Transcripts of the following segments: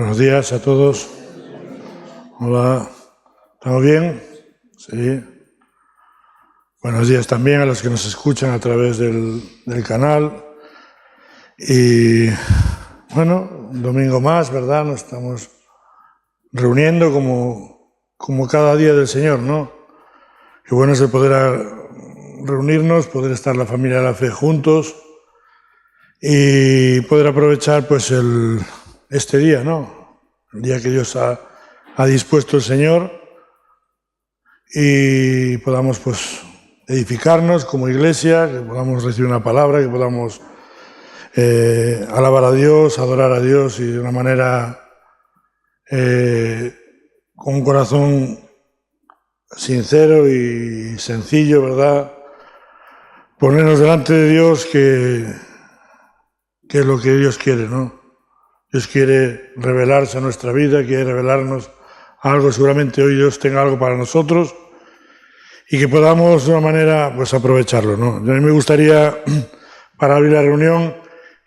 Buenos días a todos. Hola. ¿Estamos bien? Sí. Buenos días también a los que nos escuchan a través del canal. Y bueno, un domingo más, ¿verdad? Nos estamos reuniendo como cada día del Señor, ¿no? Qué bueno es el poder reunirnos, poder estar la familia de la fe juntos y poder aprovechar pues este día, ¿no? El día que Dios ha dispuesto el Señor y podamos pues edificarnos como iglesia, que podamos recibir una palabra, que podamos alabar a Dios, adorar a Dios y de una manera con un corazón sincero y sencillo, ¿verdad? Ponernos delante de Dios que es lo que Dios quiere, ¿no? Dios quiere revelarse a nuestra vida, quiere revelarnos algo. Seguramente hoy Dios tenga algo para nosotros y que podamos de una manera pues aprovecharlo, ¿no? A mí me gustaría, para abrir la reunión,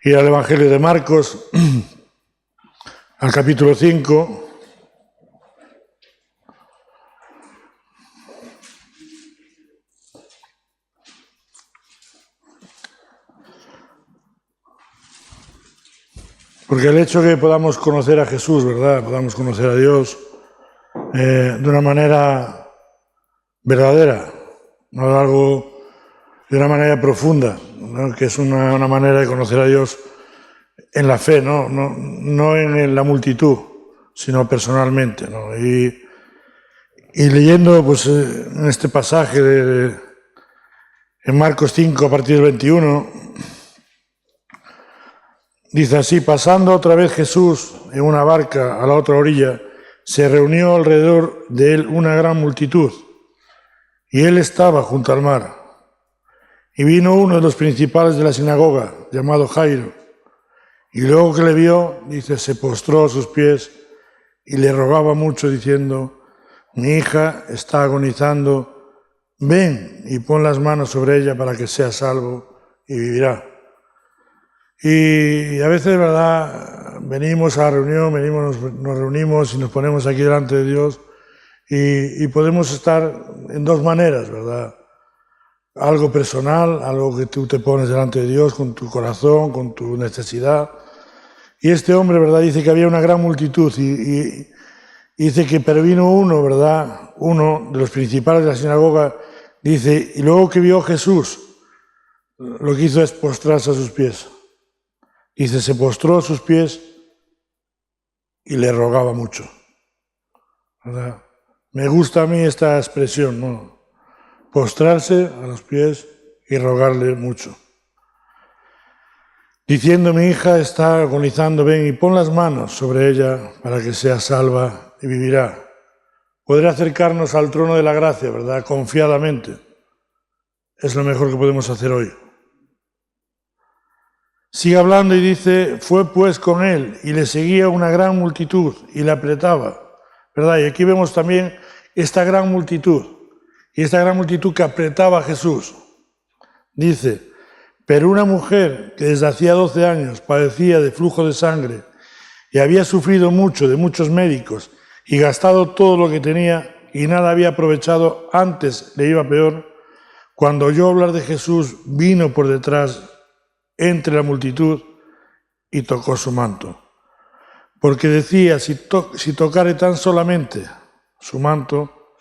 ir al Evangelio de Marcos, al capítulo 5. Porque el hecho de que podamos conocer a Jesús, ¿verdad? Podamos conocer a Dios de una manera verdadera, no algo de una manera profunda, ¿no? Que es una manera de conocer a Dios en la fe, no en la multitud, sino personalmente, ¿no? Y leyendo pues, en este pasaje en Marcos 5, a partir del 21, dice así: pasando otra vez Jesús en una barca a la otra orilla, se reunió alrededor de él una gran multitud, y él estaba junto al mar. Y vino uno de los principales de la sinagoga, llamado Jairo, y luego que le vio, dice, se postró a sus pies y le rogaba mucho, diciendo: mi hija está agonizando, ven y pon las manos sobre ella para que sea salvo y vivirá. Y a veces, ¿verdad?, venimos a la reunión, nos reunimos y nos ponemos aquí delante de Dios y podemos estar en dos maneras, ¿verdad? Algo personal, algo que tú te pones delante de Dios con tu corazón, con tu necesidad. Y este hombre, ¿verdad?, dice que había una gran multitud y dice que pero vino uno, ¿verdad?, uno de los principales de la sinagoga, dice, y luego que vio a Jesús, lo que hizo es postrarse a sus pies. Dice, se postró a sus pies y le rogaba mucho, ¿verdad? Me gusta a mí esta expresión, ¿no? Postrarse a los pies y rogarle mucho. Diciendo, mi hija está agonizando, ven y pon las manos sobre ella para que sea salva y vivirá. Poder acercarnos al trono de la gracia, ¿verdad?, confiadamente, es lo mejor que podemos hacer hoy. Sigue hablando y dice, fue pues con él y le seguía una gran multitud y le apretaba, ¿verdad? Y aquí vemos también esta gran multitud, y esta gran multitud que apretaba a Jesús. Dice, pero una mujer que desde hacía 12 años padecía de flujo de sangre y había sufrido mucho de muchos médicos y gastado todo lo que tenía y nada había aprovechado, antes le iba peor, cuando oyó hablar de Jesús, vino por detrás entre la multitud y tocó su manto. Porque decía, si tocare tan solamente su manto,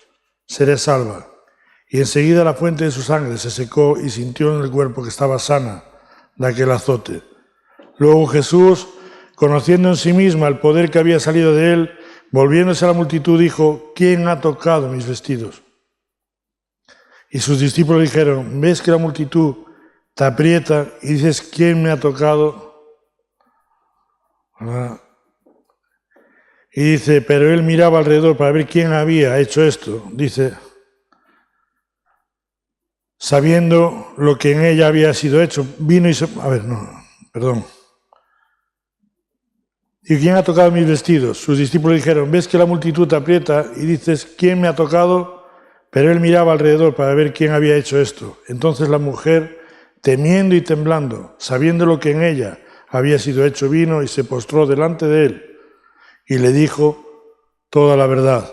seré salva. Y enseguida la fuente de su sangre se secó y sintió en el cuerpo que estaba sana de aquel azote. Luego Jesús, conociendo en sí misma el poder que había salido de él, volviéndose a la multitud, dijo, ¿quién ha tocado mis vestidos? Y sus discípulos dijeron, ¿ves que la multitud te aprieta y dices, ¿quién me ha tocado? ¿Verdad? Y dice, pero él miraba alrededor para ver quién había hecho esto. Dice, sabiendo lo que en ella había sido hecho, vino y se... ¿Y quién ha tocado mis vestidos? Sus discípulos dijeron, ves que la multitud te aprieta y dices, ¿quién me ha tocado? Pero él miraba alrededor para ver quién había hecho esto. Entonces la mujer, temiendo y temblando, sabiendo lo que en ella había sido hecho, vino y se postró delante de él y le dijo toda la verdad.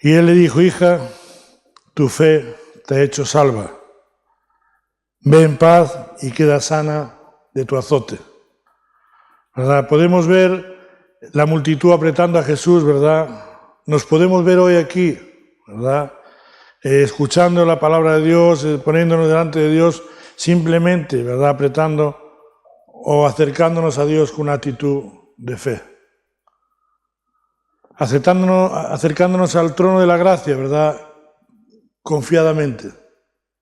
Y él le dijo: hija, tu fe te ha hecho salva. Ve en paz y queda sana de tu azote. ¿Verdad? Podemos ver la multitud apretando a Jesús, ¿verdad? Nos podemos ver hoy aquí, ¿verdad? Escuchando la palabra de Dios, poniéndonos delante de Dios, simplemente, ¿verdad? Apretando o acercándonos a Dios con una actitud de fe. Acercándonos al trono de la gracia, ¿verdad? Confiadamente,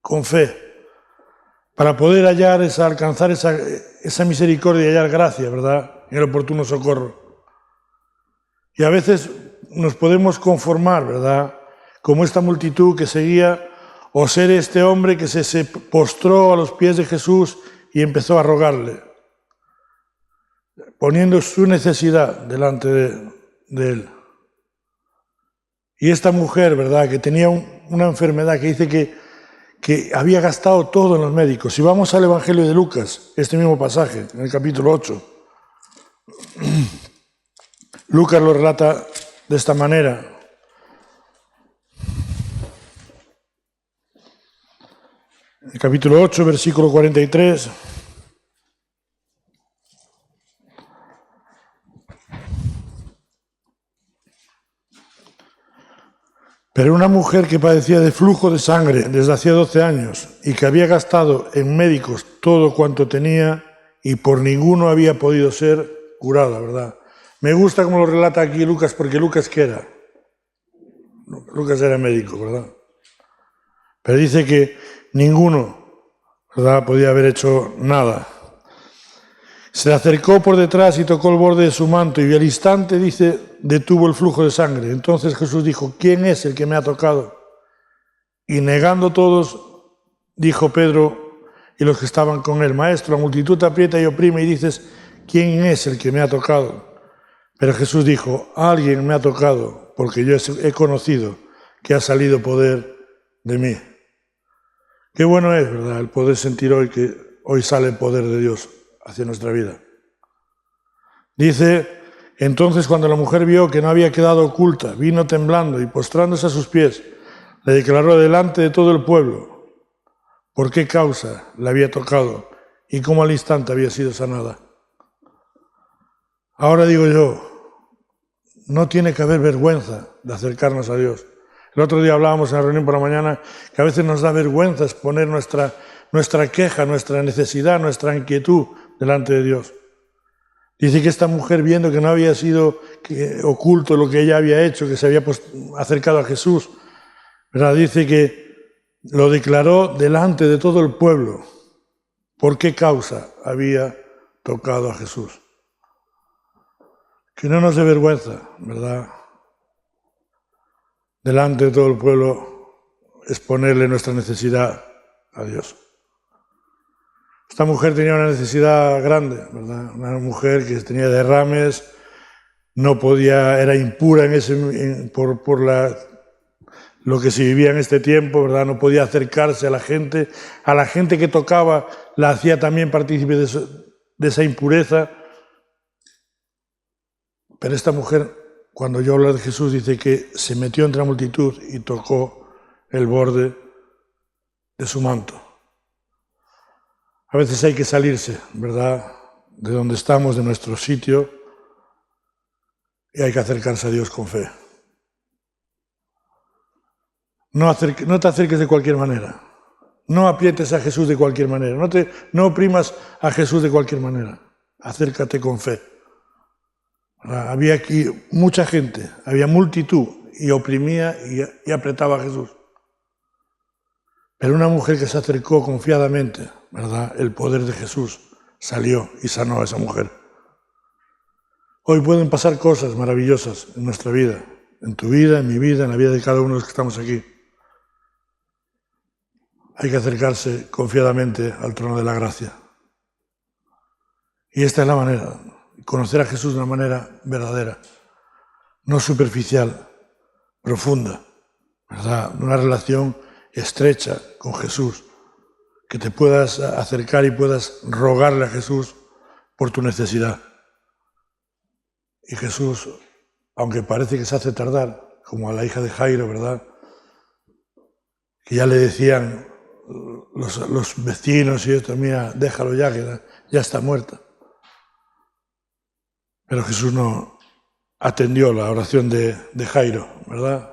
con fe, para poder alcanzar esa misericordia y hallar gracia, ¿verdad? En el oportuno socorro. Y a veces nos podemos conformar, ¿verdad? Como esta multitud que seguía, o ser este hombre que se postró a los pies de Jesús y empezó a rogarle, poniendo su necesidad delante de él. Y esta mujer, ¿verdad?, que tenía una enfermedad que dice que había gastado todo en los médicos. Si vamos al Evangelio de Lucas, este mismo pasaje, en el capítulo 8, Lucas lo relata de esta manera. El capítulo 8, versículo 43. Pero una mujer que padecía de flujo de sangre desde hacía 12 años y que había gastado en médicos todo cuanto tenía y por ninguno había podido ser curada, ¿verdad? Me gusta cómo lo relata aquí Lucas, porque Lucas, ¿qué era? Lucas era médico, ¿verdad? Pero dice que ninguno, ¿verdad?, podía haber hecho nada. Se le acercó por detrás y tocó el borde de su manto y al instante, dice, detuvo el flujo de sangre. Entonces Jesús dijo: ¿quién es el que me ha tocado? Y negando todos, dijo Pedro y los que estaban con él: Maestro, la multitud te aprieta y oprime y dices: ¿quién es el que me ha tocado? Pero Jesús dijo: alguien me ha tocado, porque yo he conocido que ha salido poder de mí. Qué bueno es, ¿verdad?, el poder sentir hoy que hoy sale el poder de Dios hacia nuestra vida. Dice: entonces cuando la mujer vio que no había quedado oculta, vino temblando y postrándose a sus pies, le declaró delante de todo el pueblo por qué causa le había tocado y cómo al instante había sido sanada. Ahora digo yo, no tiene que haber vergüenza de acercarnos a Dios. El otro día hablábamos en la reunión por la mañana que a veces nos da vergüenza exponer nuestra queja, nuestra necesidad, nuestra inquietud delante de Dios. Dice que esta mujer, viendo que no había sido oculto lo que ella había hecho, que se había acercado a Jesús, ¿verdad?, dice que lo declaró delante de todo el pueblo. ¿Por qué causa había tocado a Jesús? Que no nos dé vergüenza, ¿verdad?, delante de todo el pueblo exponerle nuestra necesidad a Dios. Esta mujer tenía una necesidad grande, ¿verdad? Una mujer que tenía derrames, no podía, era impura por lo que se vivía en este tiempo, ¿verdad? No podía acercarse a la gente que tocaba la hacía también partícipe de esa impureza. Pero esta mujer, cuando yo hablo de Jesús, dice que se metió entre la multitud y tocó el borde de su manto. A veces hay que salirse, ¿verdad?, de donde estamos, de nuestro sitio, y hay que acercarse a Dios con fe. No te acerques de cualquier manera. No aprietes a Jesús de cualquier manera. No oprimas a Jesús de cualquier manera. Acércate con fe. Había aquí mucha gente, había multitud, y oprimía y apretaba a Jesús. Pero una mujer que se acercó confiadamente, ¿verdad?, el poder de Jesús salió y sanó a esa mujer. Hoy pueden pasar cosas maravillosas en nuestra vida, en tu vida, en mi vida, en la vida de cada uno de los que estamos aquí. Hay que acercarse confiadamente al trono de la gracia. Y esta es la manera, conocer a Jesús de una manera verdadera, no superficial, profunda, ¿verdad?, una relación estrecha con Jesús, que te puedas acercar y puedas rogarle a Jesús por tu necesidad. Y Jesús, aunque parece que se hace tardar, como a la hija de Jairo, ¿verdad? Que ya le decían los vecinos y esto, mira, déjalo ya, que ya está muerta. Pero Jesús no atendió la oración de Jairo, ¿verdad?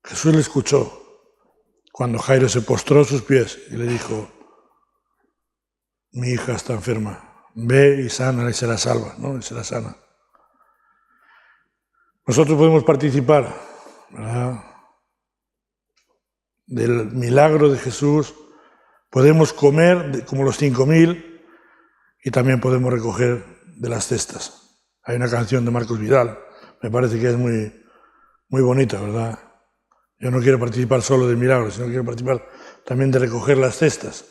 Jesús le escuchó cuando Jairo se postró a sus pies y le dijo, mi hija está enferma, ve y sana y será salva, ¿no? Y será sana. Nosotros podemos participar, ¿verdad?, del milagro de Jesús, podemos comer como los 5.000 y también podemos recoger de las cestas. Hay una canción de Marcos Vidal, me parece que es muy, muy bonita, ¿verdad? Yo no quiero participar solo del milagro, sino quiero participar también de recoger las cestas.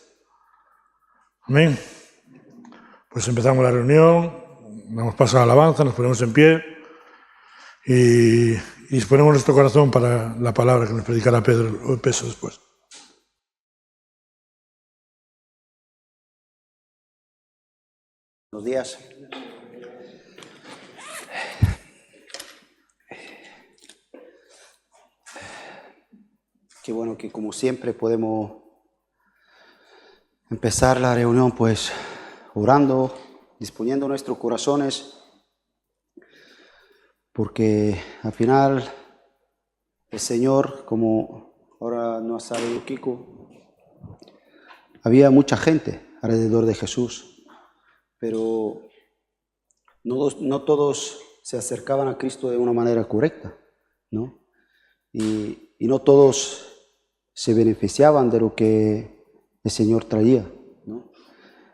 Amén. Pues empezamos la reunión, damos paso a la alabanza, nos ponemos en pie y disponemos nuestro corazón para la palabra que nos predicará Pedro Peso después. Buenos días. Qué bueno que como siempre podemos empezar la reunión pues orando, disponiendo nuestros corazones, porque al final el Señor, como ahora nos ha salido Kiko, había mucha gente alrededor de Jesús, pero no todos se acercaban a Cristo de una manera correcta, ¿no? Y no todos se beneficiaban de lo que el Señor traía, ¿no?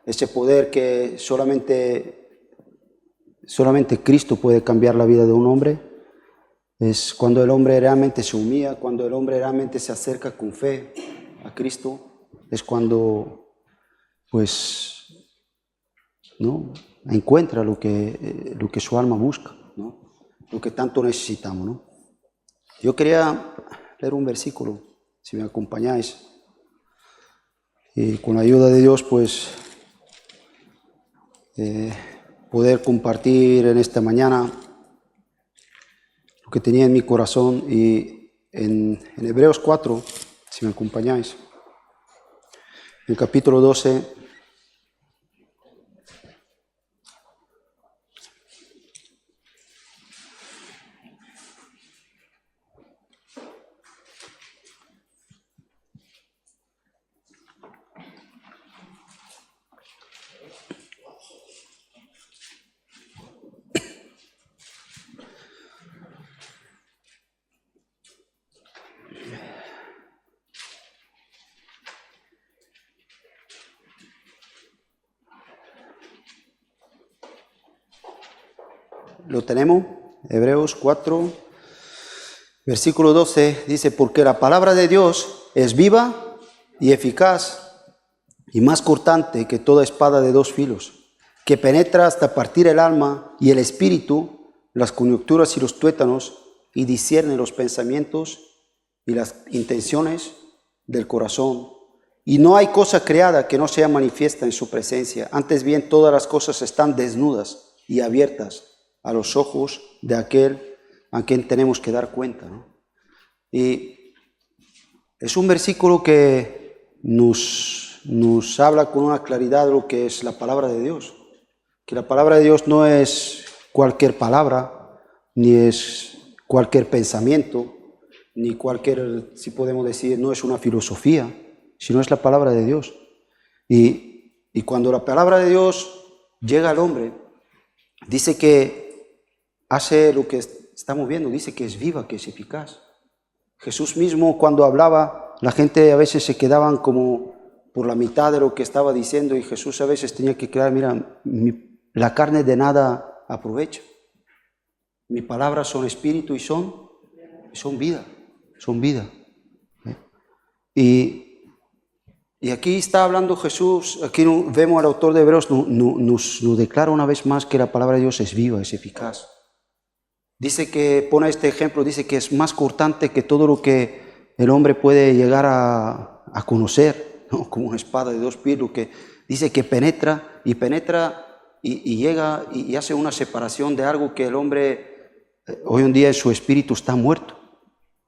Ese poder que solamente Cristo puede cambiar la vida de un hombre, es cuando el hombre realmente se humilla, cuando el hombre realmente se acerca con fe a Cristo, es cuando pues ¿no?, encuentra lo que su alma busca, ¿no?, lo que tanto necesitamos, ¿no? Yo quería leer un versículo, si me acompañáis, y con la ayuda de Dios pues poder compartir en esta mañana lo que tenía en mi corazón. Y en Hebreos 4, si me acompañáis, en el capítulo 12, lo tenemos, Hebreos 4, versículo 12, dice, porque la palabra de Dios es viva y eficaz y más cortante que toda espada de dos filos, que penetra hasta partir el alma y el espíritu, las coyunturas y los tuétanos, y discierne los pensamientos y las intenciones del corazón. Y no hay cosa creada que no sea manifiesta en su presencia. Antes bien, todas las cosas están desnudas y abiertas a los ojos de aquel a quien tenemos que dar cuenta, ¿no? Y es un versículo que nos habla con una claridad de lo que es la palabra de Dios. Que la palabra de Dios no es cualquier palabra, ni es cualquier pensamiento, ni cualquier, si podemos decir, no es una filosofía, sino es la palabra de Dios. Y cuando la palabra de Dios llega al hombre, dice que hace lo que estamos viendo, dice que es viva, que es eficaz. Jesús mismo, cuando hablaba, la gente a veces se quedaban como por la mitad de lo que estaba diciendo, y Jesús a veces tenía que crear, mira, la carne de nada aprovecha. Mis palabras son espíritu y son vida, son vida. Y aquí está hablando Jesús, aquí vemos al autor de Hebreos, nos declara una vez más que la palabra de Dios es viva, es eficaz. Dice que, pone este ejemplo, dice que es más cortante que todo lo que el hombre puede llegar a conocer, ¿no?, como una espada de dos filos, que dice que penetra, y penetra y llega y hace una separación de algo que el hombre hoy en día en su espíritu está muerto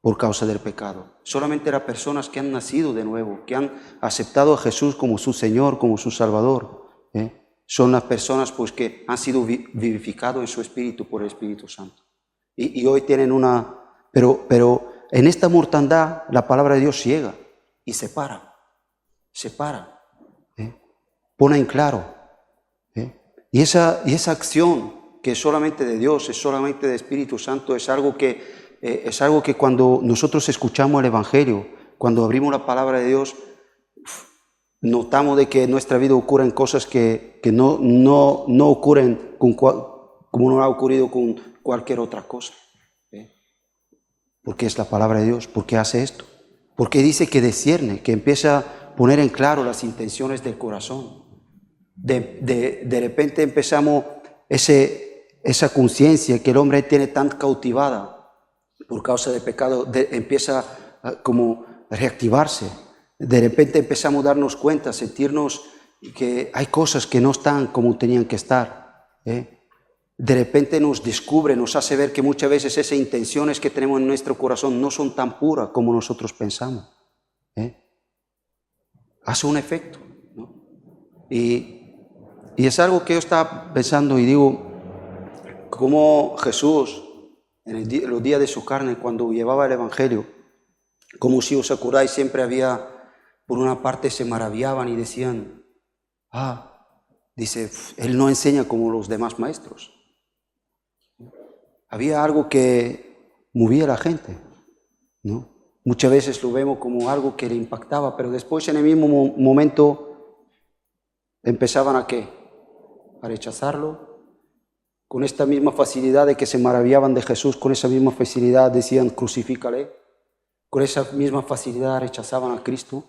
por causa del pecado. Solamente las personas que han nacido de nuevo, que han aceptado a Jesús como su Señor, como su Salvador, son las personas pues que han sido vivificados en su espíritu por el Espíritu Santo. Y hoy tienen una... Pero en esta mortandad la palabra de Dios llega y separa, pone en claro. Y esa acción que es solamente de Dios, es solamente del Espíritu Santo, es algo que cuando nosotros escuchamos el Evangelio, cuando abrimos la palabra de Dios, notamos de que en nuestra vida ocurren cosas que no ocurren como no ha ocurrido con cualquier otra cosa. Porque es la palabra de Dios. ¿Por qué hace esto? Porque dice que discierne, que empieza a poner en claro las intenciones del corazón. De repente empezamos esa conciencia que el hombre tiene tan cautivada por causa del pecado, empieza como a reactivarse. De repente empezamos a darnos cuenta, a sentirnos que hay cosas que no están como tenían que estar. De repente nos descubre, nos hace ver que muchas veces esas intenciones que tenemos en nuestro corazón no son tan puras como nosotros pensamos. Hace un efecto, ¿no? Y es algo que yo estaba pensando y digo, como Jesús, en los días de su carne, cuando llevaba el Evangelio, como si os acordáis, siempre había, por una parte se maravillaban y decían, dice, él no enseña como los demás maestros. Había algo que movía a la gente, ¿no? Muchas veces lo vemos como algo que le impactaba, pero después en el mismo momento empezaban ¿a qué? A rechazarlo. Con esta misma facilidad de que se maravillaban de Jesús, con esa misma facilidad decían crucifícale, con esa misma facilidad rechazaban a Cristo.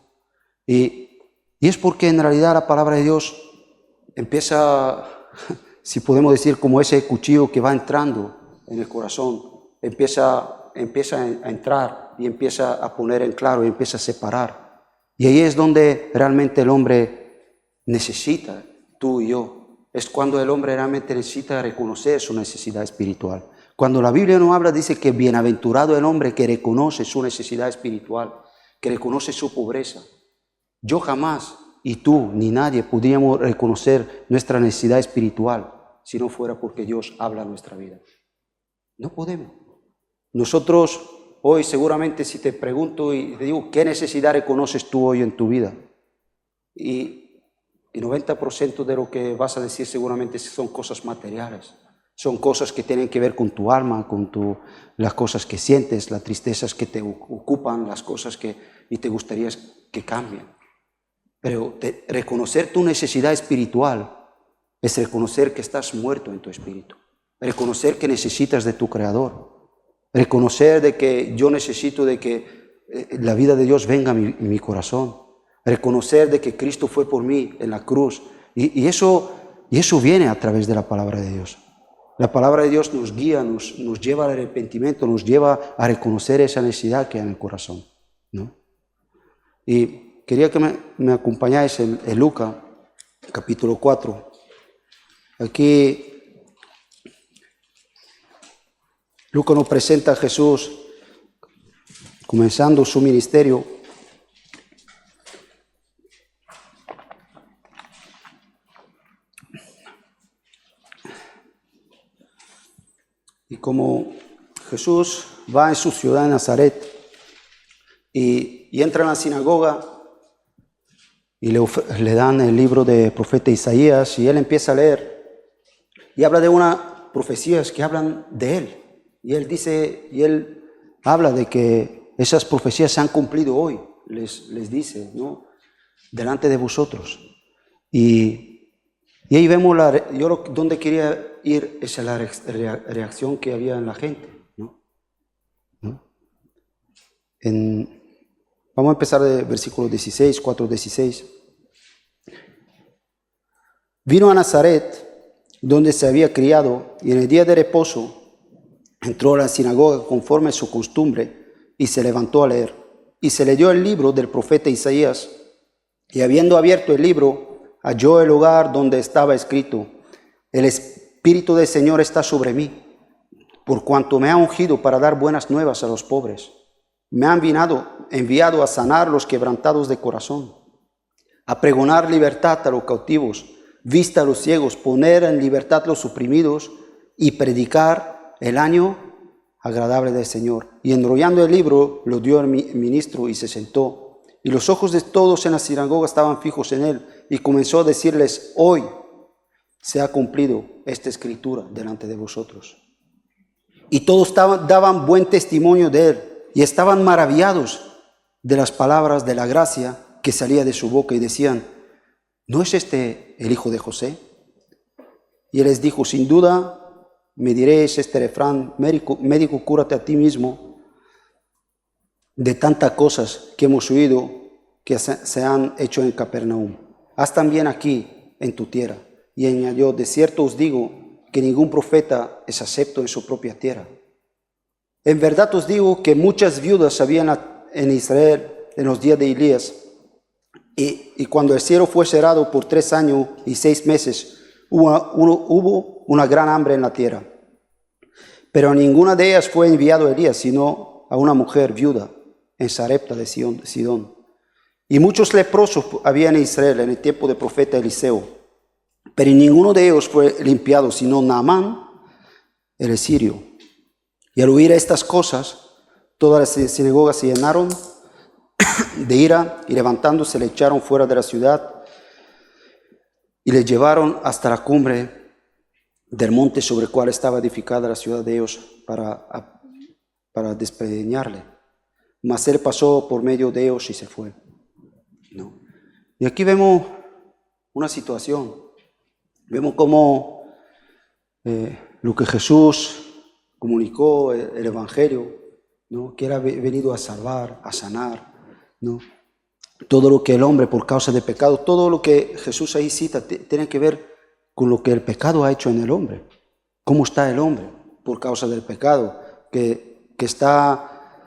Y es porque en realidad la palabra de Dios empieza, si podemos decir, como ese cuchillo que va entrando en el corazón, empieza a entrar y empieza a poner en claro y empieza a separar. Y ahí es donde realmente el hombre necesita, tú y yo, es cuando el hombre realmente necesita reconocer su necesidad espiritual. Cuando la Biblia nos habla, dice que bienaventurado el hombre que reconoce su necesidad espiritual, que reconoce su pobreza. Yo jamás, y tú, ni nadie, podríamos reconocer nuestra necesidad espiritual si no fuera porque Dios habla en nuestra vida. No podemos. Nosotros hoy seguramente si te pregunto y te digo, ¿qué necesidad reconoces tú hoy en tu vida? Y 90% de lo que vas a decir seguramente son cosas materiales. Son cosas que tienen que ver con tu alma, con las cosas que sientes, las tristezas que te ocupan, las cosas y te gustaría que cambien. Pero reconocer tu necesidad espiritual es reconocer que estás muerto en tu espíritu. Reconocer que necesitas de tu Creador. Reconocer de que yo necesito de que la vida de Dios venga en mi corazón. Reconocer de que Cristo fue por mí en la cruz. Y eso viene a través de la palabra de Dios. La palabra de Dios nos guía, nos lleva al arrepentimiento, nos lleva a reconocer esa necesidad que hay en el corazón, ¿no? Y quería que me acompañáis en Lucas, capítulo 4. Aquí Lucas nos presenta a Jesús comenzando su ministerio. Y como Jesús va en su ciudad de Nazaret y entra en la sinagoga y le dan el libro del profeta Isaías y él empieza a leer y habla de unas profecías que hablan de él. Y él habla de que esas profecías se han cumplido hoy, les dice, ¿no? Delante de vosotros. Y ahí vemos, donde quería ir es la reacción que había en la gente, ¿no? Vamos a empezar del versículo 16, 4:16. Vino a Nazaret, donde se había criado, y en el día de reposo entró a la sinagoga conforme a su costumbre y se levantó a leer. Y se le dio el libro del profeta Isaías, y habiendo abierto el libro, halló el lugar donde estaba escrito: el Espíritu del Señor está sobre mí, por cuanto me ha ungido para dar buenas nuevas a los pobres. Me ha enviado a sanar los quebrantados de corazón, a pregonar libertad a los cautivos, vista a los ciegos, poner en libertad los oprimidos y predicar el año agradable del Señor. Y enrollando el libro, lo dio al ministro y se sentó. Y los ojos de todos en la sinagoga estaban fijos en él. Y comenzó a decirles: hoy se ha cumplido esta escritura delante de vosotros. Y todos daban buen testimonio de él y estaban maravillados de las palabras de la gracia que salía de su boca y decían: ¿no es este el hijo de José? Y él les dijo: sin duda me diréis este refrán: médico, cúrate a ti mismo de tantas cosas que hemos oído que se han hecho en Capernaum. Haz también aquí en tu tierra. Y añadió: de cierto os digo que ningún profeta es acepto en su propia tierra. En verdad os digo que muchas viudas había en Israel en los días de Elías, y cuando el cielo fue cerrado por 3 años y 6 meses, hubo una gran hambre en la tierra. Pero a ninguna de ellas fue enviado Elías, sino a una mujer viuda en Sarepta de Sidón. Y muchos leprosos había en Israel en el tiempo del profeta Eliseo, pero ninguno de ellos fue limpiado, sino Naamán, el sirio. Y al oír estas cosas, todas las sinagogas se llenaron de ira, y levantándose le echaron fuera de la ciudad y le llevaron hasta la cumbre del monte sobre el cual estaba edificada la ciudad de ellos para despeñarle. Mas él pasó por medio de ellos y se fue. ¿No? Y aquí vemos una situación. Vemos cómo lo que Jesús comunicó, el Evangelio, ¿no? Que era venido a salvar, a sanar, ¿no? Todo lo que el hombre por causa del pecado, todo lo que Jesús ahí cita, tiene que ver con lo que el pecado ha hecho en el hombre. ¿Cómo está el hombre por causa del pecado? Que está,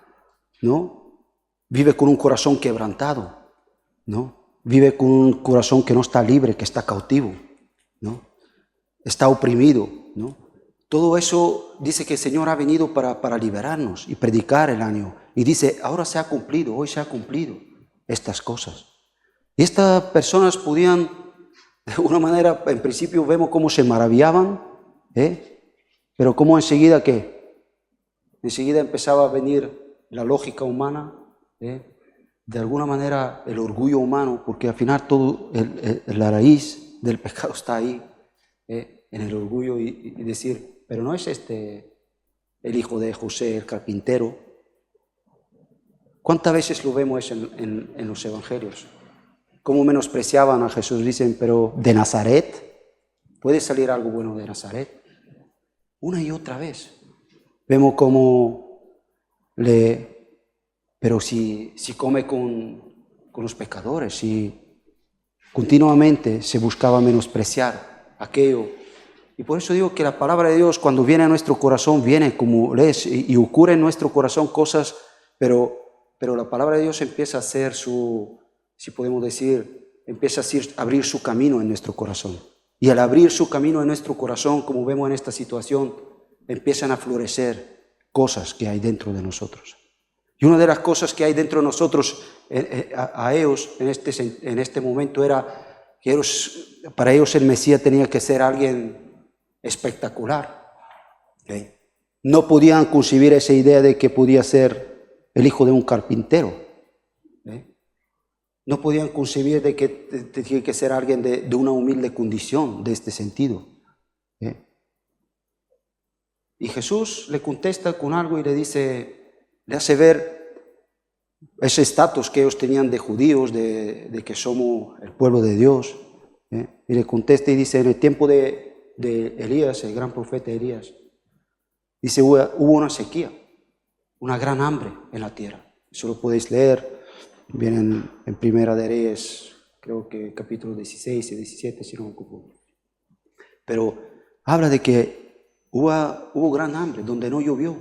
¿no? Vive con un corazón quebrantado, ¿no? Vive con un corazón que no está libre, que está cautivo, ¿no? Está oprimido, ¿no? Todo eso dice que el Señor ha venido para liberarnos y predicar el año. Y dice: ahora se ha cumplido, hoy se ha cumplido estas cosas. Y estas personas podían, de una manera, en principio vemos cómo se maravillaban, pero cómo enseguida enseguida empezaba a venir la lógica humana, de alguna manera el orgullo humano, porque al final todo la raíz del pecado está ahí, en el orgullo y decir: pero no es este el hijo de José, el carpintero. ¿Cuántas veces lo vemos en los evangelios? Cómo menospreciaban a Jesús. Dicen: pero ¿de Nazaret? ¿Puede salir algo bueno de Nazaret? Una y otra vez. Vemos cómo pero si come con los pecadores, si continuamente se buscaba menospreciar aquello. Y por eso digo que la palabra de Dios, cuando viene a nuestro corazón, viene como lees y ocurre en nuestro corazón cosas, pero la palabra de Dios empieza a hacer si podemos decir, empieza a abrir su camino en nuestro corazón. Y al abrir su camino en nuestro corazón, como vemos en esta situación, empiezan a florecer cosas que hay dentro de nosotros. Y una de las cosas que hay dentro de nosotros, a ellos en este momento, era que para ellos el Mesías tenía que ser alguien espectacular. No podían concebir esa idea de que podía ser el hijo de un carpintero. No podían concebir de que tenía que ser alguien de una humilde condición, de este sentido. Y Jesús le contesta con algo y le hace ver ese estatus que ellos tenían de judíos, de que somos el pueblo de Dios. Y le contesta y dice: en el tiempo de Elías, el gran profeta Elías, dice: hubo una sequía, una gran hambre en la tierra. Eso lo podéis leer, viene en Primera de Reyes, creo que capítulo 16 y 17, si no me equivoco. Pero habla de que hubo gran hambre, donde no llovió,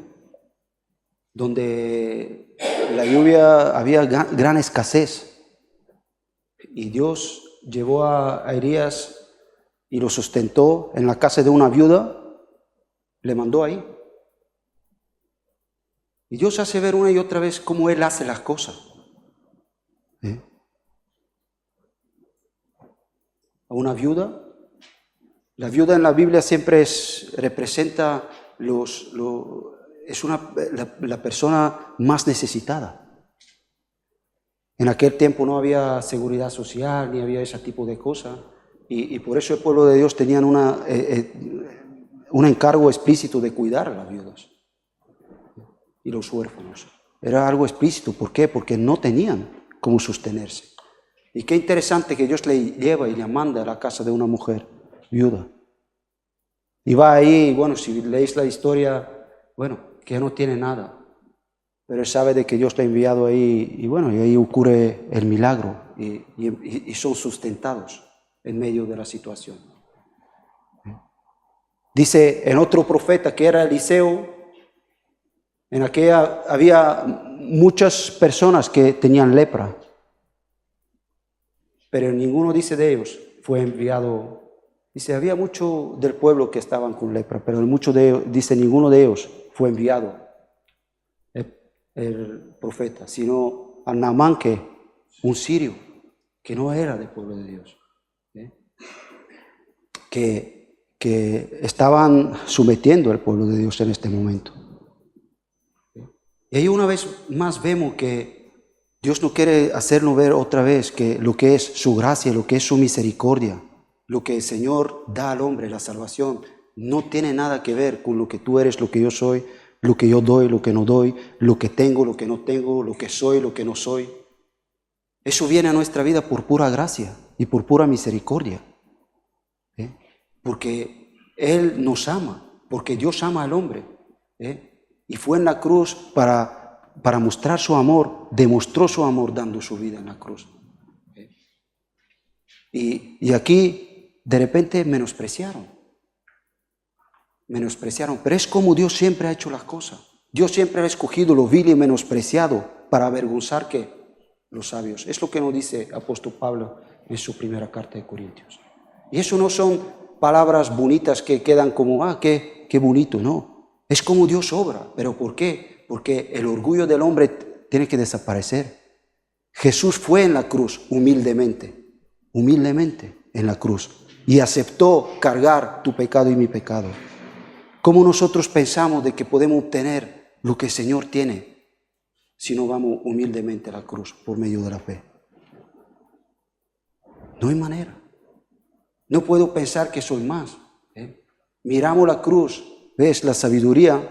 donde la lluvia había gran escasez. Y Dios llevó a Elías y lo sustentó en la casa de una viuda, le mandó ahí. Y Dios hace ver una y otra vez cómo Él hace las cosas. A una viuda. La viuda en la Biblia siempre representa la persona más necesitada. En aquel tiempo no había seguridad social, ni había ese tipo de cosas. Y por eso el pueblo de Dios tenían un encargo explícito de cuidar a las viudas y los huérfanos. Era algo explícito. ¿Por qué? Porque no tenían cómo sostenerse. Y qué interesante que Dios le lleva y le manda a la casa de una mujer viuda. Y va ahí, bueno, si leéis la historia, bueno, que no tiene nada. Pero él sabe de que Dios le ha enviado ahí, y bueno, y ahí ocurre el milagro, y son sustentados en medio de la situación. Dice en otro profeta que era Eliseo, en aquella había muchas personas que tenían lepra, pero ninguno, dice, de ellos fue enviado. Dice, había mucho del pueblo que estaban con lepra, pero ninguno de ellos fue enviado el profeta, sino a Naamán, un sirio, que no era del pueblo de Dios, que estaban sometiendo al pueblo de Dios en este momento. Y ahí una vez más vemos que Dios no quiere hacernos ver otra vez que lo que es su gracia, lo que es su misericordia, lo que el Señor da al hombre, la salvación, no tiene nada que ver con lo que tú eres, lo que yo soy, lo que yo doy, lo que no doy, lo que tengo, lo que no tengo, lo que soy, lo que no soy. Eso viene a nuestra vida por pura gracia y por pura misericordia. Porque Él nos ama, porque Dios ama al hombre. Y fue en la cruz para mostrar su amor, demostró su amor dando su vida en la cruz. Y aquí de repente menospreciaron, pero es como Dios siempre ha hecho las cosas. Dios siempre ha escogido lo vil y menospreciado para avergonzar que los sabios. Es lo que nos dice apóstol Pablo en su primera carta de Corintios. Y eso no son palabras bonitas que quedan como, qué bonito, no. Es como Dios obra. ¿Pero por qué? Porque el orgullo del hombre tiene que desaparecer. Jesús fue en la cruz humildemente en la cruz, y aceptó cargar tu pecado y mi pecado. ¿Cómo nosotros pensamos de que podemos obtener lo que el Señor tiene si no vamos humildemente a la cruz por medio de la fe? No hay manera. No puedo pensar que soy más. Miramos la cruz, ves la sabiduría,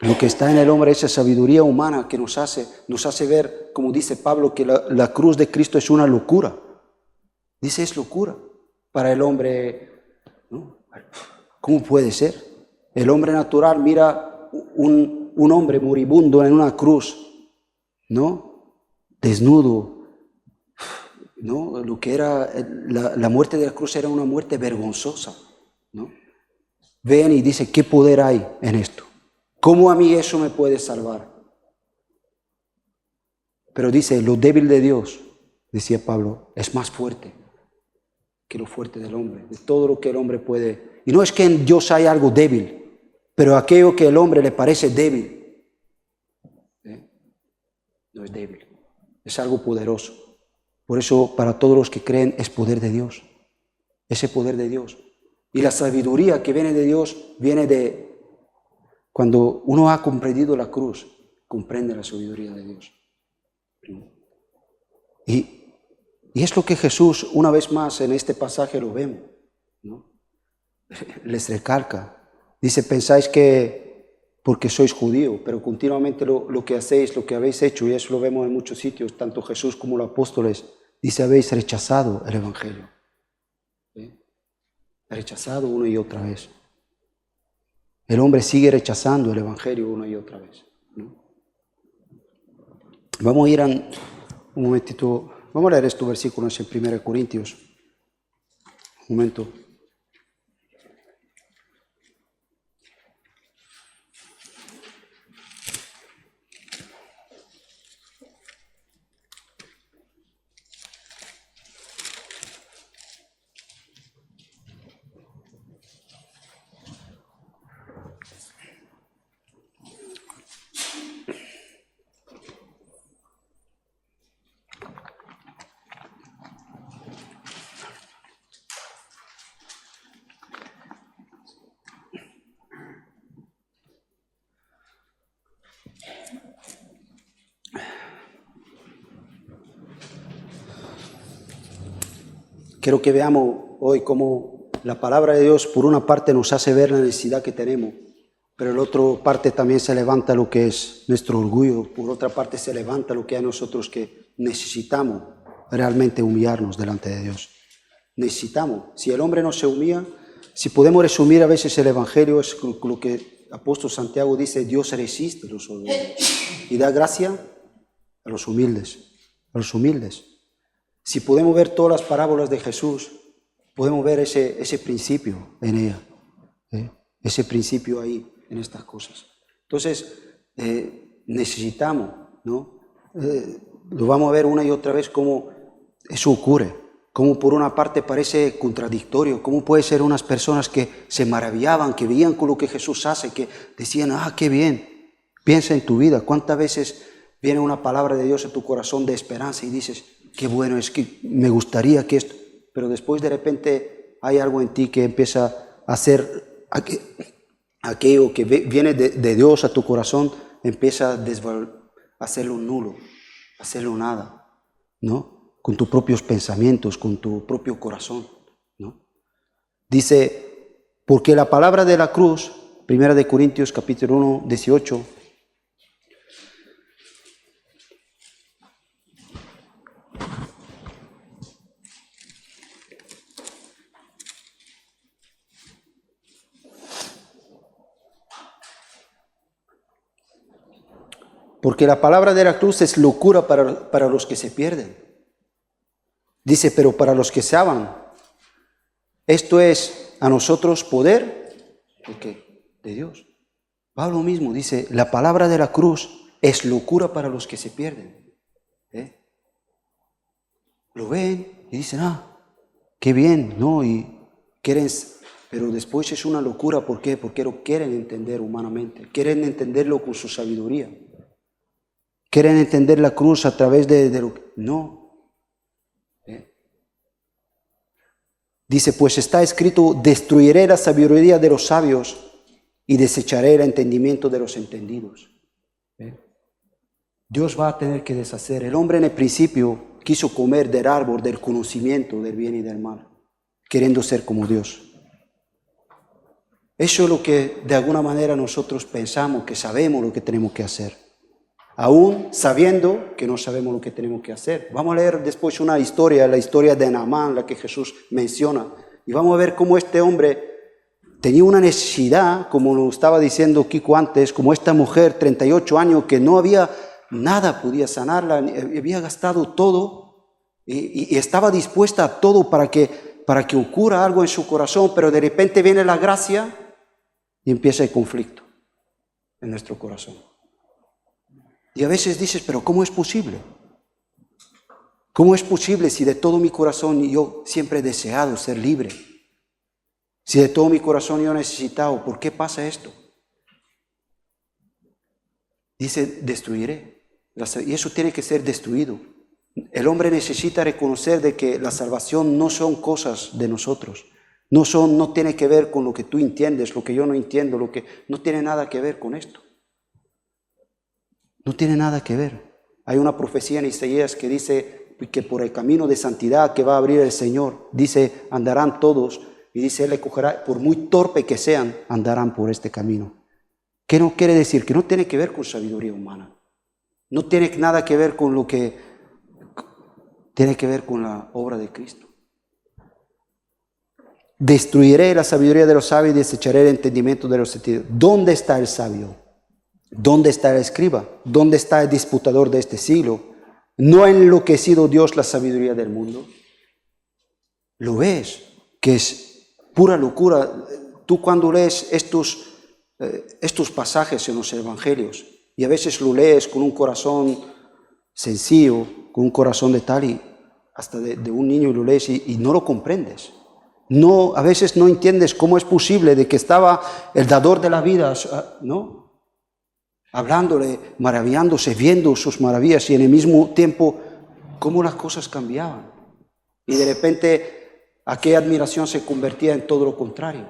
lo que está en el hombre, esa sabiduría humana que nos hace ver, como dice Pablo, que la cruz de Cristo es una locura. Dice, es locura para el hombre, ¿no? ¿Cómo puede ser? El hombre natural mira un hombre moribundo en una cruz, ¿no? Desnudo, ¿no? Lo que era la muerte de la cruz era una muerte vergonzosa, ¿no? Ven y dice, ¿qué poder hay en esto? ¿Cómo a mí eso me puede salvar? Pero dice, lo débil de Dios, decía Pablo, es más fuerte que lo fuerte del hombre, de todo lo que el hombre puede. Y no es que en Dios hay algo débil, pero aquello que al hombre le parece débil, no es débil, es algo poderoso. Por eso para todos los que creen es poder de Dios, ese poder de Dios. Y la sabiduría que viene de Dios viene de cuando uno ha comprendido la cruz, comprende la sabiduría de Dios. Y es lo que Jesús, una vez más en este pasaje lo vemos, ¿no? Les recalca. Dice, pensáis que porque sois judíos, pero continuamente lo que hacéis, lo que habéis hecho, y eso lo vemos en muchos sitios, tanto Jesús como los apóstoles, dice, habéis rechazado el Evangelio. Rechazado una y otra vez. El hombre sigue rechazando el Evangelio una y otra vez, ¿no? Vamos a ir un momentito. Vamos a leer estos versículos en 1 Corintios. Un momento. quiero que veamos hoy cómo la palabra de Dios por una parte nos hace ver la necesidad que tenemos, pero en la otra parte también se levanta lo que es nuestro orgullo, por otra parte se levanta lo que hay nosotros que necesitamos realmente humillarnos delante de Dios. Necesitamos, si el hombre no se humilla, si podemos resumir a veces el Evangelio, es lo que el apóstol Santiago dice: Dios resiste a los orgullosos y da gracia a los humildes, a los humildes. Si podemos ver todas las parábolas de Jesús, podemos ver ese principio en ella, ese principio ahí, en estas cosas. Entonces, necesitamos, ¿no? Lo vamos a ver una y otra vez cómo eso ocurre, cómo por una parte parece contradictorio, cómo puede ser unas personas que se maravillaban, que veían con lo que Jesús hace, que decían: ah, qué bien. Piensa en tu vida, cuántas veces viene una palabra de Dios en tu corazón de esperanza y dices: qué bueno, es que me gustaría que esto, pero después de repente hay algo en ti que empieza a hacer aquello que viene de Dios a tu corazón, empieza a hacerlo nulo, a hacerlo nada, ¿no? Con tus propios pensamientos, con tu propio corazón, ¿no? Dice, porque la palabra de la cruz, 1 Corintios capítulo 1, 18, porque la palabra de la cruz es locura para los que se pierden. Dice, pero para los que saben, esto es a nosotros poder, ¿de qué? De Dios. Pablo mismo dice, la palabra de la cruz es locura para los que se pierden. Lo ven y dicen, ah, qué bien, ¿no? Y quieren, pero después es una locura, ¿por qué? Porque lo quieren entender humanamente, quieren entenderlo con su sabiduría. Quieren entender la cruz a través de lo que... No. Dice, pues está escrito, destruiré la sabiduría de los sabios y desecharé el entendimiento de los entendidos. Dios va a tener que deshacer. El hombre en el principio quiso comer del árbol del conocimiento del bien y del mal, queriendo ser como Dios. Eso es lo que de alguna manera nosotros pensamos, que sabemos lo que tenemos que hacer. Aún sabiendo que no sabemos lo que tenemos que hacer. Vamos a leer después una historia, la historia de Naamán, la que Jesús menciona. Y vamos a ver cómo este hombre tenía una necesidad, como lo estaba diciendo Kiko antes, como esta mujer, 38 años, que no había nada, podía sanarla, había gastado todo y estaba dispuesta a todo para que ocurra algo en su corazón, pero de repente viene la gracia y empieza el conflicto en nuestro corazón. Y a veces dices, pero ¿cómo es posible? ¿Cómo es posible si de todo mi corazón yo siempre he deseado ser libre? Si de todo mi corazón yo he necesitado, ¿por qué pasa esto? Dice, destruiré. Y eso tiene que ser destruido. El hombre necesita reconocer de que la salvación no son cosas de nosotros. No tiene que ver con lo que tú entiendes, lo que yo no entiendo, lo que no tiene nada que ver con esto. No tiene nada que ver. Hay una profecía en Isaías que dice que por el camino de santidad que va a abrir el Señor, dice, andarán todos, y dice, Él le cogerá, por muy torpe que sean, andarán por este camino. ¿Qué no quiere decir? Que no tiene que ver con sabiduría humana. No tiene nada que ver con lo que tiene que ver con la obra de Cristo. Destruiré la sabiduría de los sabios y desecharé el entendimiento de los entendidos. ¿Dónde está el sabio? ¿Dónde está el escriba? ¿Dónde está el disputador de este siglo? ¿No ha enloquecido Dios la sabiduría del mundo? ¿Lo ves? Que es pura locura. Tú cuando lees estos pasajes en los evangelios, y a veces lo lees con un corazón sencillo, con un corazón de tal, y hasta de un niño lo lees y no lo comprendes. No, a veces no entiendes cómo es posible de que estaba el dador de la vida, ¿no? Hablándole, maravillándose, viendo sus maravillas y en el mismo tiempo cómo las cosas cambiaban. Y de repente aquella admiración se convertía en todo lo contrario.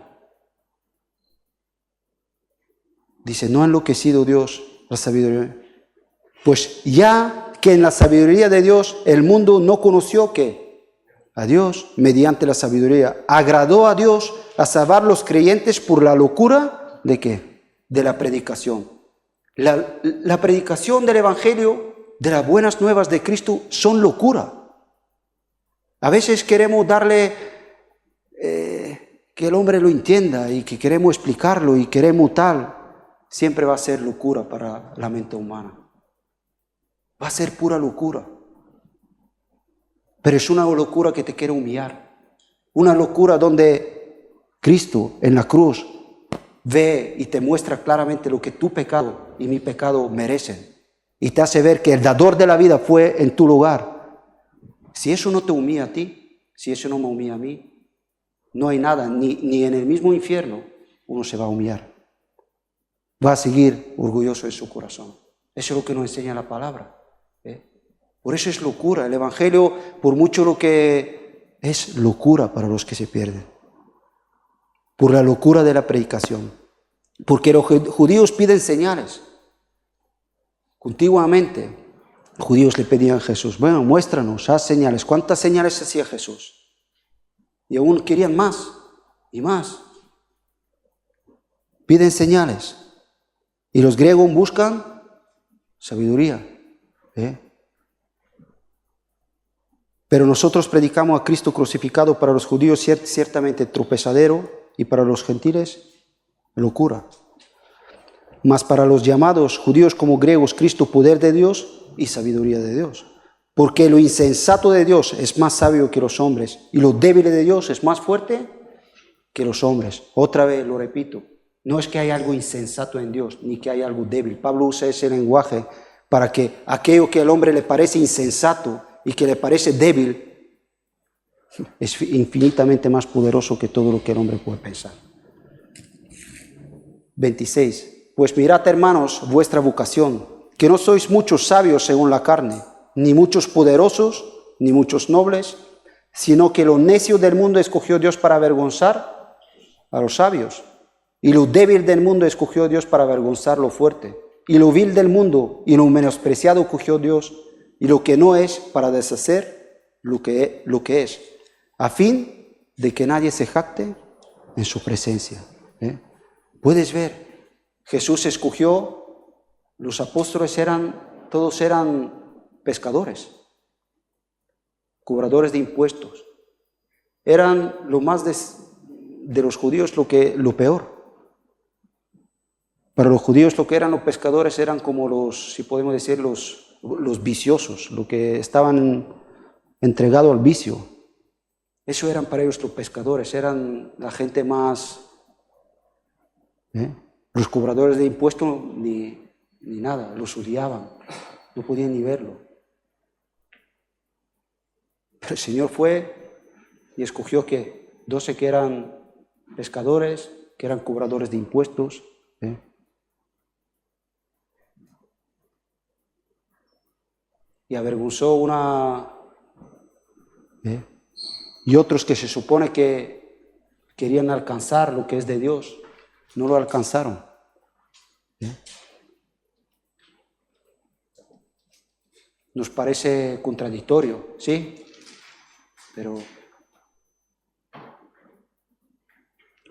Dice, ¿no ha enloquecido Dios la sabiduría? Pues ya que en la sabiduría de Dios el mundo no conoció ¿qué? a Dios mediante la sabiduría. Agradó a Dios a salvar a los creyentes por la locura ¿de qué? De la predicación. La predicación del Evangelio, de las buenas nuevas de Cristo, son locura. A veces queremos darle que el hombre lo entienda y que queremos explicarlo y queremos tal. Siempre va a ser locura para la mente humana. Va a ser pura locura. Pero es una locura que te quiere humillar. Una locura donde Cristo en la cruz ve y te muestra claramente lo que tu pecado y mi pecado merecen. Y te hace ver que el dador de la vida fue en tu lugar. Si eso no te humilla a ti, si eso no me humilla a mí, no hay nada, ni en el mismo infierno uno se va a humillar. Va a seguir orgulloso en su corazón. Eso es lo que nos enseña la palabra. Por eso es locura. El Evangelio, por mucho lo que es locura para los que se pierden. Por la locura de la predicación. Porque los judíos piden señales. Continuamente, los judíos le pedían a Jesús, bueno, muéstranos, haz señales. ¿Cuántas señales hacía Jesús? Y aún querían más y más. Piden señales. Y los griegos buscan sabiduría. Pero nosotros predicamos a Cristo crucificado, para los judíos ciertamente tropezadero y para los gentiles locura. Mas para los llamados judíos como griegos, Cristo poder de Dios y sabiduría de Dios. Porque lo insensato de Dios es más sabio que los hombres y lo débil de Dios es más fuerte que los hombres. Otra vez lo repito, no es que hay algo insensato en Dios ni que hay algo débil. Pablo usa ese lenguaje para que aquello que al hombre le parece insensato y que le parece débil es infinitamente más poderoso que todo lo que el hombre puede pensar. 26. Pues mirad, hermanos, vuestra vocación, que no sois muchos sabios según la carne, ni muchos poderosos, ni muchos nobles, sino que lo necio del mundo escogió Dios para avergonzar a los sabios, y lo débil del mundo escogió Dios para avergonzar lo fuerte, y lo vil del mundo y lo menospreciado escogió Dios, y lo que no es para deshacer lo que es, a fin de que nadie se jacte en su presencia. Puedes ver, Jesús escogió, los apóstoles todos eran pescadores, cobradores de impuestos. Eran lo más de los judíos lo peor. Para los judíos lo que eran los pescadores eran como los, si podemos decir, los viciosos, los que estaban entregados al vicio. Eso eran para ellos los pescadores, eran la gente más... Los cobradores de impuestos ni nada, los odiaban, no podían ni verlo. Pero el Señor fue y escogió que 12 que eran pescadores, que eran cobradores de impuestos. Y avergonzó y otros que se supone que querían alcanzar lo que es de Dios, no lo alcanzaron. Nos parece contradictorio, ¿sí? Pero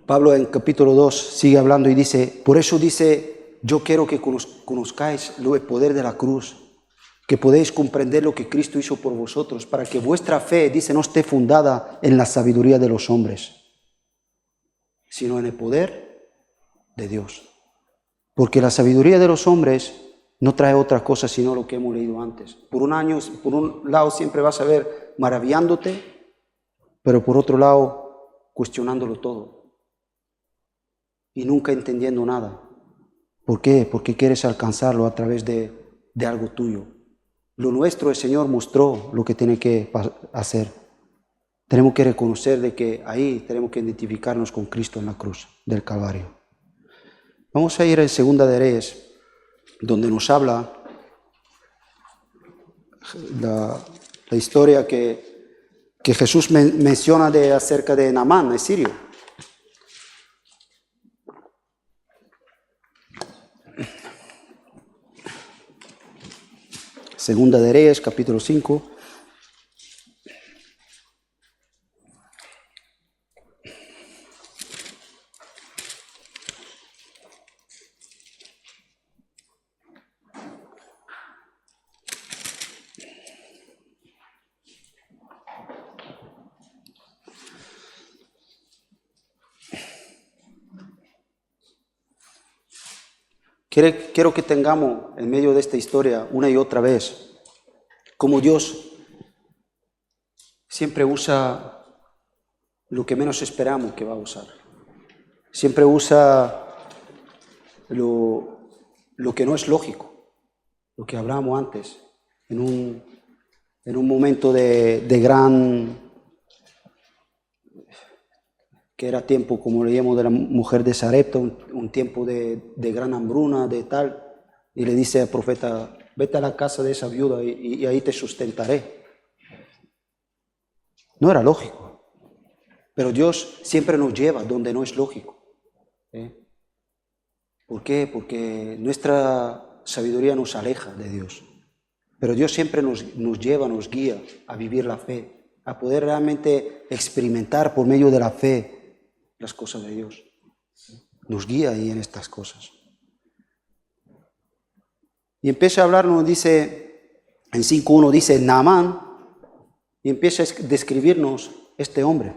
Pablo en capítulo 2 sigue hablando y dice, por eso dice, yo quiero que conozcáis el poder de la cruz, que podéis comprender lo que Cristo hizo por vosotros, para que vuestra fe, dice, no esté fundada en la sabiduría de los hombres, sino en el poder de Dios. Porque la sabiduría de los hombres no trae otra cosa sino lo que hemos leído antes. Por un lado siempre vas a ver maravillándote, pero por otro lado cuestionándolo todo. Y nunca entendiendo nada. ¿Por qué? Porque quieres alcanzarlo a través de algo tuyo. Lo nuestro, el Señor mostró lo que tiene que hacer. Tenemos que reconocer de que ahí tenemos que identificarnos con Cristo en la cruz del Calvario. Vamos a ir en Segunda de Reyes, donde nos habla la historia que Jesús menciona acerca de Naamán, el sirio. Segunda de Reyes, capítulo 5. quiero que tengamos en medio de esta historia una y otra vez como Dios siempre usa lo que menos esperamos que va a usar. Siempre usa lo que no es lógico, lo que hablábamos antes, en un momento de gran, que era tiempo, como leíamos, de la mujer de Sarepta, un tiempo de gran hambruna, de tal, y le dice al profeta, vete a la casa de esa viuda y ahí te sustentaré. No era lógico, pero Dios siempre nos lleva donde no es lógico. ¿Por qué? Porque nuestra sabiduría nos aleja de Dios, pero Dios siempre nos lleva, nos guía a vivir la fe, a poder realmente experimentar por medio de la fe las cosas de Dios. Nos guía ahí en estas cosas. Y empieza a hablarnos, dice, en 5.1 dice Naamán, y empieza a describirnos este hombre.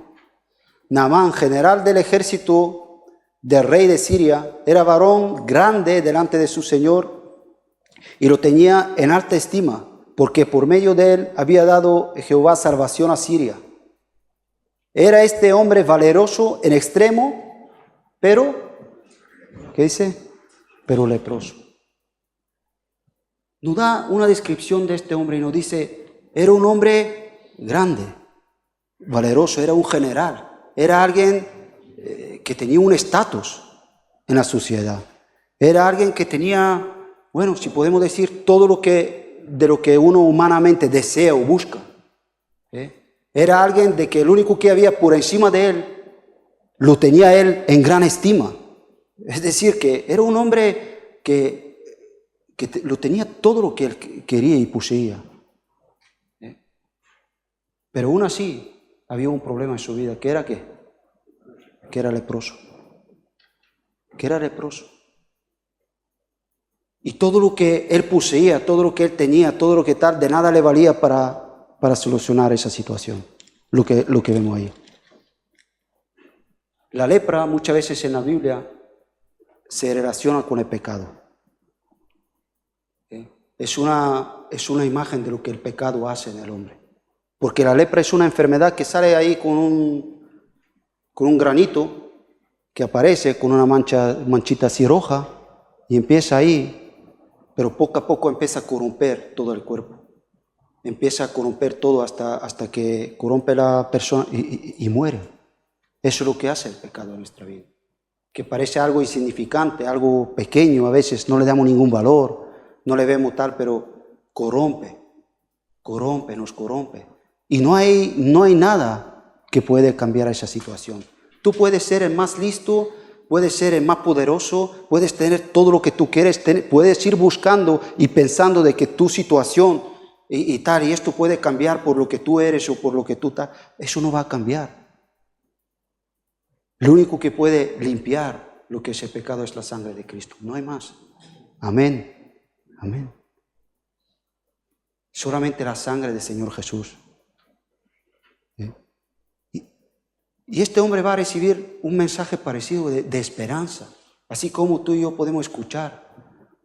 Naamán, general del ejército del rey de Siria, era varón grande delante de su señor y lo tenía en alta estima, porque por medio de él había dado Jehová salvación a Siria. Era este hombre valeroso en extremo, pero, ¿qué dice? Pero leproso. Nos da una descripción de este hombre y nos dice, era un hombre grande, valeroso, era un general, era alguien que tenía un estatus en la sociedad, era alguien que tenía, bueno, si podemos decir, todo de lo que uno humanamente desea o busca. Era alguien de que el único que había por encima de él, lo tenía él en gran estima. Es decir, que era un hombre que lo tenía todo lo que él quería y poseía. Pero aún así había un problema en su vida, que era ¿qué? Que era leproso. Que era leproso. Y todo lo que él poseía, todo lo que él tenía, todo lo que tal, de nada le valía para solucionar esa situación, lo que vemos ahí. La lepra muchas veces en la Biblia se relaciona con el pecado. Es una imagen de lo que el pecado hace en el hombre. Porque la lepra es una enfermedad que sale ahí con un granito que aparece con una manchita así roja y empieza ahí, pero poco a poco empieza a corromper todo el cuerpo. Empieza a corromper todo hasta que corrompe la persona y muere. Eso es lo que hace el pecado en nuestra vida. Que parece algo insignificante, algo pequeño, a veces no le damos ningún valor, no le vemos tal, pero corrompe, nos corrompe. Y no hay nada que puede cambiar esa situación. Tú puedes ser el más listo, puedes ser el más poderoso, puedes tener todo lo que tú quieres, puedes ir buscando y pensando de que tu situación y tal, y esto puede cambiar por lo que tú eres o por lo que tú tal. Eso no va a cambiar. Lo único que puede limpiar lo que es el pecado es la sangre de Cristo. No hay más. Amén. Amén. Solamente la sangre del Señor Jesús. Y este hombre va a recibir un mensaje parecido de esperanza, así como tú y yo podemos escuchar.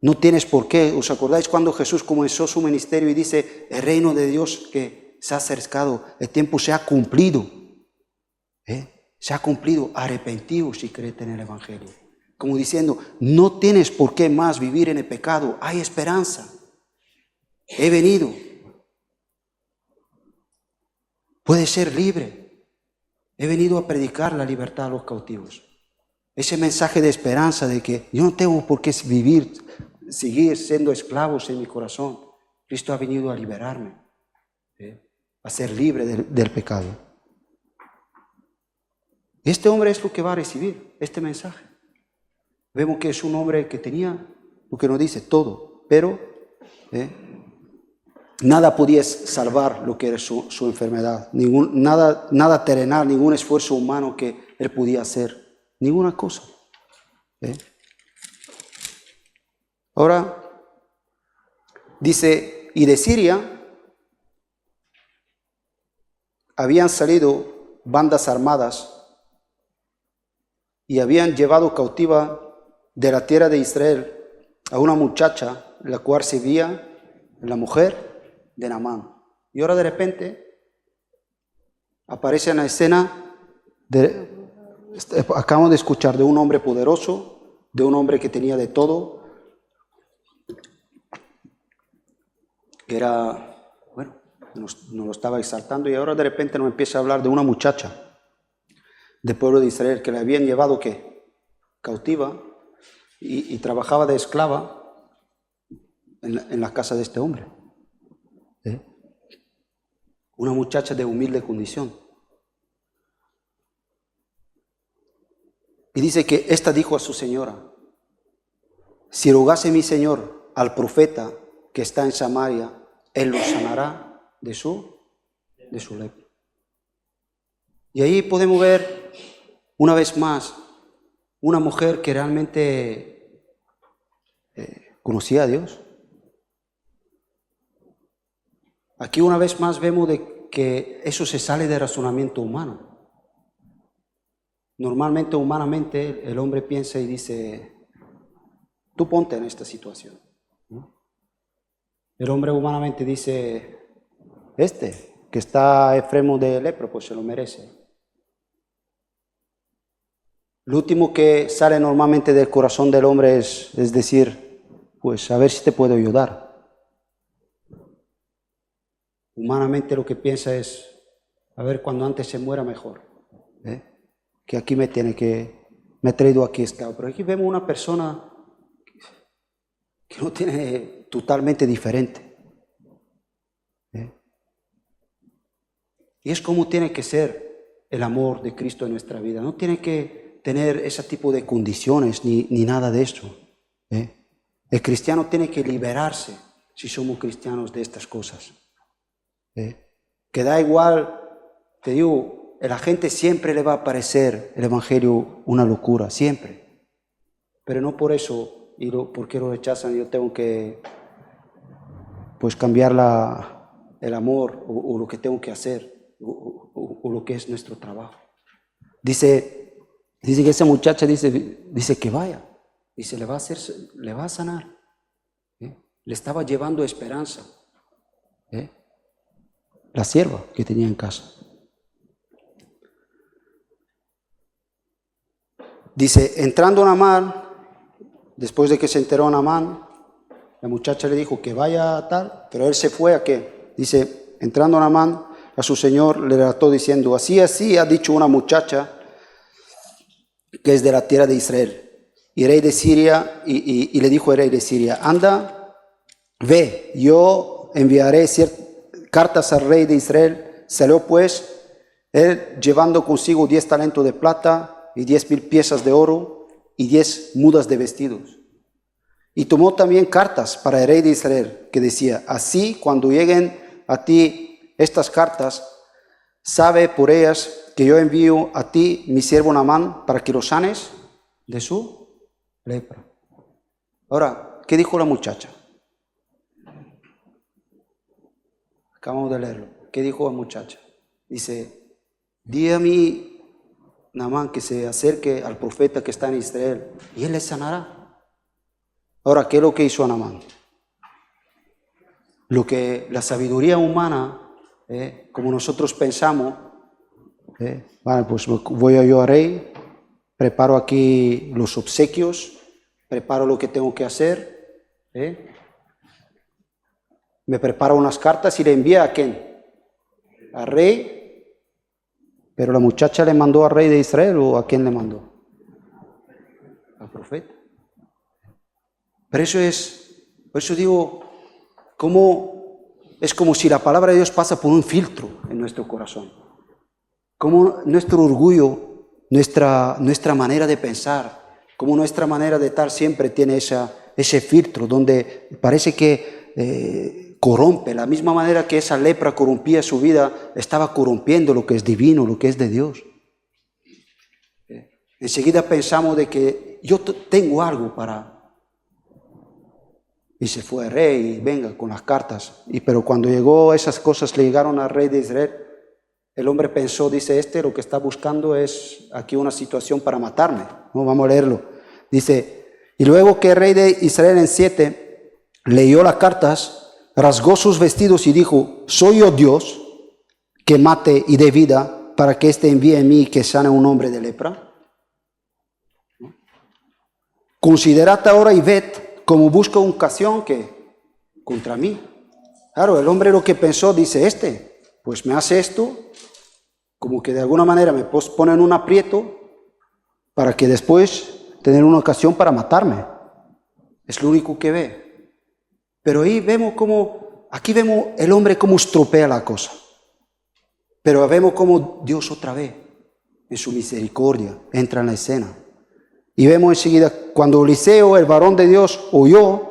No tienes por qué. ¿Os acordáis cuando Jesús comenzó su ministerio y dice, el reino de Dios que se ha acercado, el tiempo se ha cumplido? Se ha cumplido, arrepentidos si crees en el Evangelio. Como diciendo, no tienes por qué más vivir en el pecado, hay esperanza. He venido. Puedes ser libre. He venido a predicar la libertad a los cautivos. Ese mensaje de esperanza de que yo no tengo por qué seguir siendo esclavos en mi corazón. Cristo ha venido a liberarme, a ser libre del pecado. Este hombre es lo que va a recibir este mensaje. Vemos que es un hombre que tenía lo que nos dice todo, pero nada podía salvar lo que era su enfermedad, nada terrenal, ningún esfuerzo humano que él podía hacer, ninguna cosa. Ahora, dice, y de Siria habían salido bandas armadas y habían llevado cautiva de la tierra de Israel a una muchacha, la cual servía la mujer de Naamán. Y ahora de repente aparece en la escena, acabamos de escuchar de un hombre poderoso, de un hombre que tenía de todo, que era, bueno, nos lo estaba exaltando, y ahora de repente nos empieza a hablar de una muchacha del pueblo de Israel que le habían llevado, ¿qué? Cautiva, y trabajaba de esclava en la casa de este hombre. Una muchacha de humilde condición. Y dice que ésta dijo a su señora: si rogase mi señor al profeta que está en Samaria, él lo sanará de su lepra. Y ahí podemos ver una vez más una mujer que realmente conocía a Dios. Aquí una vez más vemos de que eso se sale del razonamiento humano. Normalmente, humanamente, el hombre piensa y dice: tú ponte en esta situación. El hombre humanamente dice: que está enfermo de lepra, pues se lo merece. Lo último que sale normalmente del corazón del hombre es decir: pues a ver si te puedo ayudar. Humanamente lo que piensa es: a ver, cuando antes se muera mejor. Que aquí me ha traído aquí esclavo. Pero aquí vemos una persona que no tiene, totalmente diferente. Y es como tiene que ser el amor de Cristo en nuestra vida. No tiene que tener ese tipo de condiciones ni nada de eso. El cristiano tiene que liberarse, si somos cristianos, de estas cosas. Que da igual, te digo, a la gente siempre le va a parecer el evangelio una locura, siempre. Pero no por eso, porque lo rechazan, yo tengo que pues cambiar el amor o lo que tengo que hacer o lo que es nuestro trabajo. Dice que esa muchacha dice que vaya, dice le va a sanar. Le estaba llevando esperanza. La sierva que tenía en casa. Dice, entrando Naamán, después de que se enteró Naamán, la muchacha le dijo que vaya a tal, pero él se fue a qué. Dice, entrando Naamán a su señor, le relató diciendo: así ha dicho una muchacha que es de la tierra de Israel. Y rey de Siria, y le dijo el rey de Siria: anda, ve, yo enviaré cartas al rey de Israel. Salió pues él llevando consigo 10 talentos de plata y 10,000 piezas de oro y 10 mudas de vestidos. Y tomó también cartas para el rey de Israel, que decía: así, cuando lleguen a ti estas cartas, sabe por ellas que yo envío a ti mi siervo Naamán para que lo sanes de su lepra. Ahora, ¿qué dijo la muchacha? Acabamos de leerlo. ¿Qué dijo la muchacha? Dice: di a mí, Naamán, que se acerque al profeta que está en Israel y él le sanará. Ahora, ¿qué es lo que hizo Naamán? Lo que la sabiduría humana, como nosotros pensamos, vale, pues voy yo al rey, preparo aquí los obsequios, preparo lo que tengo que hacer, me preparo unas cartas y le envía a ¿quién? Al rey. Pero la muchacha le mandó al rey de Israel, ¿o a quién le mandó? Al profeta. Pero por eso digo, es como si la palabra de Dios pasa por un filtro en nuestro corazón. Como nuestro orgullo, nuestra manera de pensar, como nuestra manera de estar siempre tiene ese filtro donde parece que corrompe, la misma manera que esa lepra corrompía su vida, estaba corrompiendo lo que es divino, lo que es de Dios. Enseguida pensamos de que yo tengo algo para... Y se fue el rey y venga con las cartas. Pero cuando llegó, esas cosas le llegaron al rey de Israel, el hombre pensó, dice, lo que está buscando es aquí una situación para matarme. No, vamos a leerlo. Dice, Y luego que el rey de Israel en 7 leyó las cartas, rasgó sus vestidos y dijo, ¿soy yo Dios que mate y dé vida para que éste envíe a mí que sane a un hombre de lepra? Considerad ahora y ved cómo busco ocasión que contra mí. Claro, el hombre lo que pensó, dice, pues me hace esto, como que de alguna manera me pone en un aprieto para que después tener una ocasión para matarme. Es lo único que ve. Pero ahí vemos aquí vemos el hombre cómo estropea la cosa. Pero vemos cómo Dios otra vez, en su misericordia, entra en la escena. Y vemos enseguida, cuando Eliseo, el varón de Dios, oyó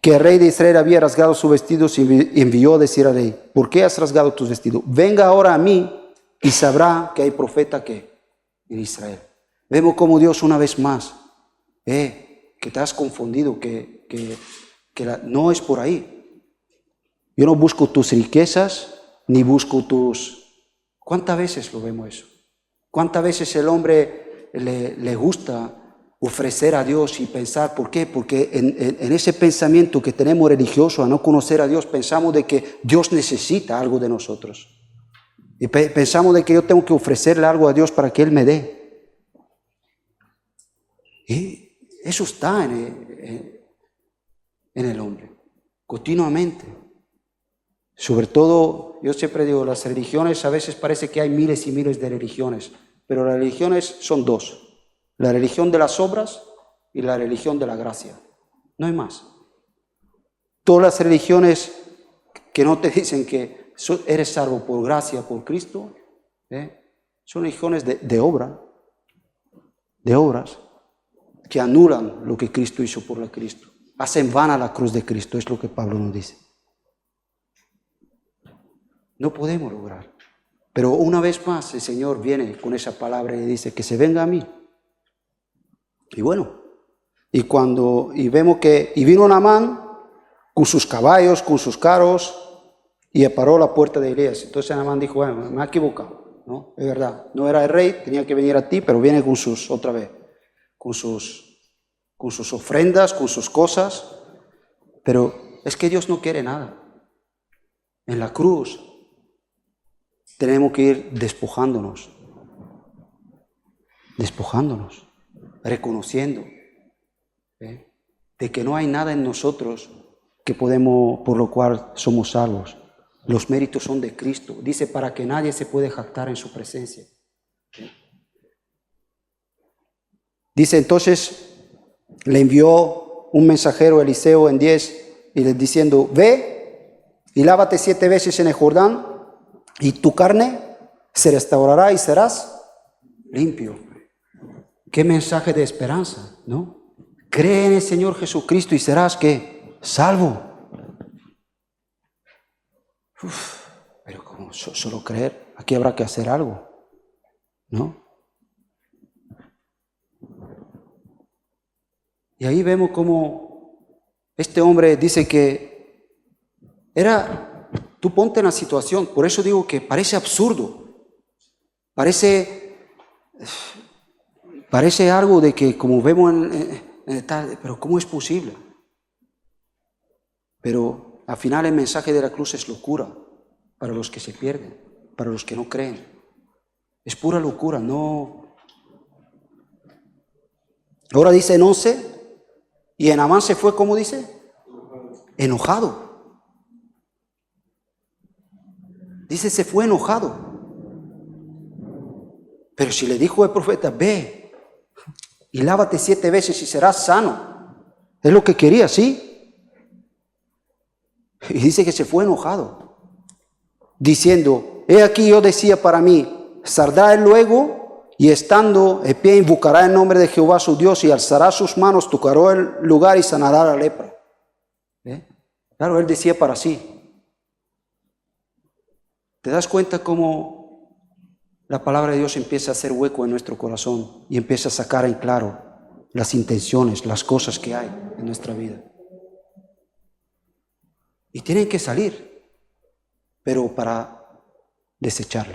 que el rey de Israel había rasgado sus vestidos y envió a decir al rey, ¿por qué has rasgado tus vestidos? Venga ahora a mí y sabrá que hay profeta que en Israel. Vemos como Dios una vez más, que te has confundido, no es por ahí. Yo no busco tus riquezas, ni busco tus... ¿Cuántas veces lo vemos eso? ¿Cuántas veces el hombre le gusta ofrecer a Dios y pensar? ¿Por qué? Porque en ese pensamiento que tenemos religioso, a no conocer a Dios, pensamos de que Dios necesita algo de nosotros. Y pensamos de que yo tengo que ofrecerle algo a Dios para que Él me dé. Y eso está en el hombre, continuamente. Sobre todo, yo siempre digo, las religiones, a veces parece que hay miles y miles de religiones, pero las religiones son dos. La religión de las obras y la religión de la gracia. No hay más. Todas las religiones que no te dicen que eres salvo por gracia, por Cristo, son religiones de obras, que anulan lo que Cristo hizo por la Cristo. Hacen vana la cruz de Cristo, es lo que Pablo nos dice. No podemos lograr. Pero una vez más el Señor viene con esa palabra y dice que se venga a mí. Y bueno, y vemos que vino Naamán con sus caballos, con sus carros, y paró la puerta de Elías. Entonces Naamán dijo, bueno, me he equivocado, ¿no? Es verdad, no era el rey, tenía que venir a ti, pero viene con sus ofrendas, con sus cosas. Pero es que Dios no quiere nada. En la cruz tenemos que ir despojándonos, reconociendo de que no hay nada en nosotros por lo cual somos salvos. Los méritos son de Cristo. Dice, para que nadie se puede jactar en su presencia. Dice, entonces le envió un mensajero a Eliseo en 10 y le diciendo, ve y lávate 7 veces en el Jordán y tu carne se restaurará y serás limpio. Qué mensaje de esperanza, ¿no? Cree en el Señor Jesucristo y serás, ¿qué? Salvo. Pero como solo creer, aquí habrá que hacer algo, ¿no? Y ahí vemos cómo este hombre dice que tú ponte en la situación, por eso digo que parece absurdo, parece algo de que como vemos pero ¿cómo es posible? Pero al final el mensaje de la cruz es locura para los que se pierden, para los que no creen. Es pura locura, no. Ahora dice en 11, y Naamán se fue, ¿cómo dice? Enojado. Dice, se fue enojado. Pero si le dijo el profeta, ve y lávate 7 veces y serás sano. Es lo que quería, ¿sí? Y dice que se fue enojado, diciendo, he aquí yo decía para mí, saldrá él luego y estando de pie invocará el nombre de Jehová su Dios y alzará sus manos, tocará el lugar y sanará la lepra. Claro, él decía para sí. ¿Te das cuenta cómo la palabra de Dios empieza a hacer hueco en nuestro corazón y empieza a sacar en claro las intenciones, las cosas que hay en nuestra vida? Y tienen que salir, pero para desechar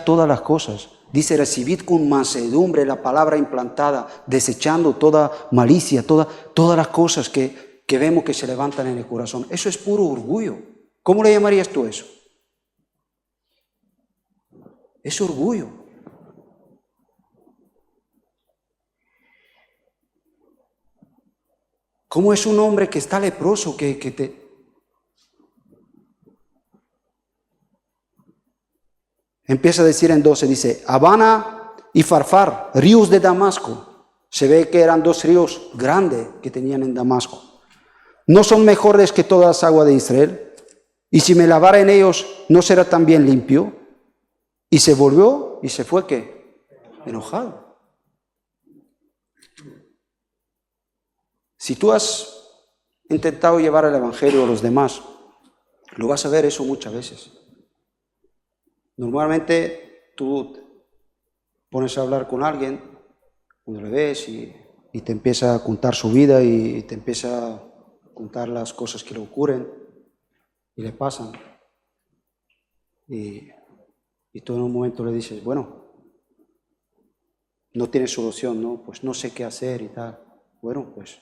todas las cosas. Dice, recibid con mansedumbre la palabra implantada, desechando toda malicia, todas las cosas que vemos que se levantan en el corazón. Eso es puro orgullo. ¿Cómo le llamarías tú eso? Es orgullo. ¿Cómo es un hombre que está leproso, que te... Empieza a decir en 12, dice, Habana y Farfar, ríos de Damasco. Se ve que eran dos ríos grandes que tenían en Damasco. ¿No son mejores que todas las aguas de Israel? Y si me lavara en ellos, ¿no será también limpio? Y se volvió y se fue, ¿qué? Enojado. Si tú has intentado llevar el evangelio a los demás, lo vas a ver eso muchas veces. Normalmente tú pones a hablar con alguien, cuando le ves y te empieza a contar su vida y te empieza a contar las cosas que le ocurren y le pasan. Y tú en un momento le dices, bueno, no tienes solución, ¿no? Pues no sé qué hacer y tal. Bueno, pues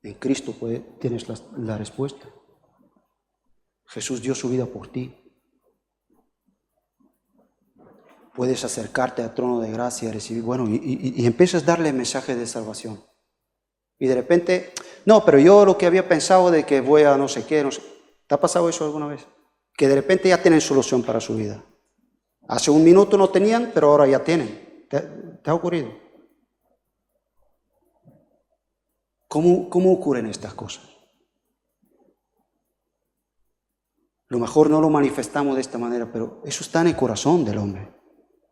en Cristo tienes la respuesta. Jesús dio su vida por ti. Puedes acercarte al trono de gracia y recibir, bueno, y empiezas a darle el mensaje de salvación. Y de repente, no, pero yo lo que había pensado de que voy a no sé qué, no sé. ¿Te ha pasado eso alguna vez? Que de repente ya tienen solución para su vida. Hace un minuto no tenían, pero ahora ya tienen. ¿Te ha ocurrido? ¿Cómo ocurren estas cosas? A lo mejor no lo manifestamos de esta manera, pero eso está en el corazón del hombre.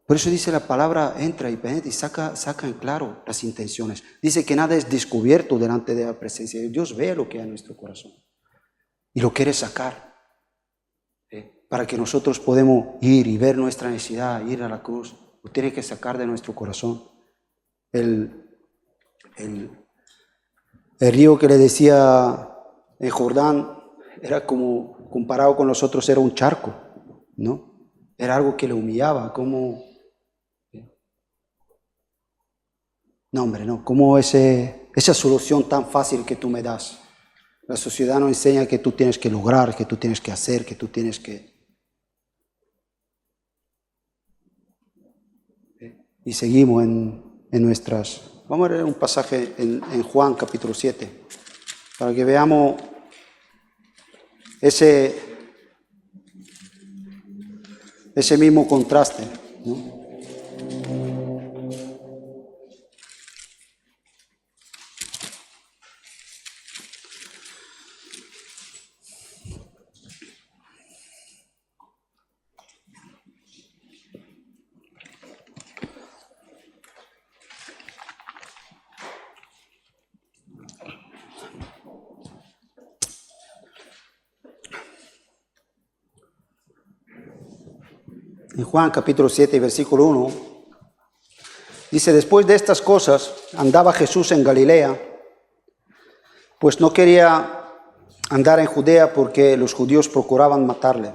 Por eso dice la palabra, entra y penetra y saca en claro las intenciones. Dice que nada es descubierto delante de la presencia de Dios. Dios ve lo que hay en nuestro corazón y lo quiere sacar. Para que nosotros podamos ir y ver nuestra necesidad, ir a la cruz. Lo tiene que sacar de nuestro corazón. El río que le decía en Jordán era como, comparado con nosotros, era un charco, ¿no? Era algo que le humillaba, como... No, hombre, no, como esa solución tan fácil que tú me das. La sociedad nos enseña que tú tienes que lograr, que tú tienes que hacer, que tú tienes que... Y seguimos en nuestras... Vamos a leer un pasaje en Juan capítulo 7, para que veamos ese mismo contraste, ¿no? En Juan capítulo 7, versículo 1, dice, después de estas cosas andaba Jesús en Galilea, pues no quería andar en Judea porque los judíos procuraban matarle.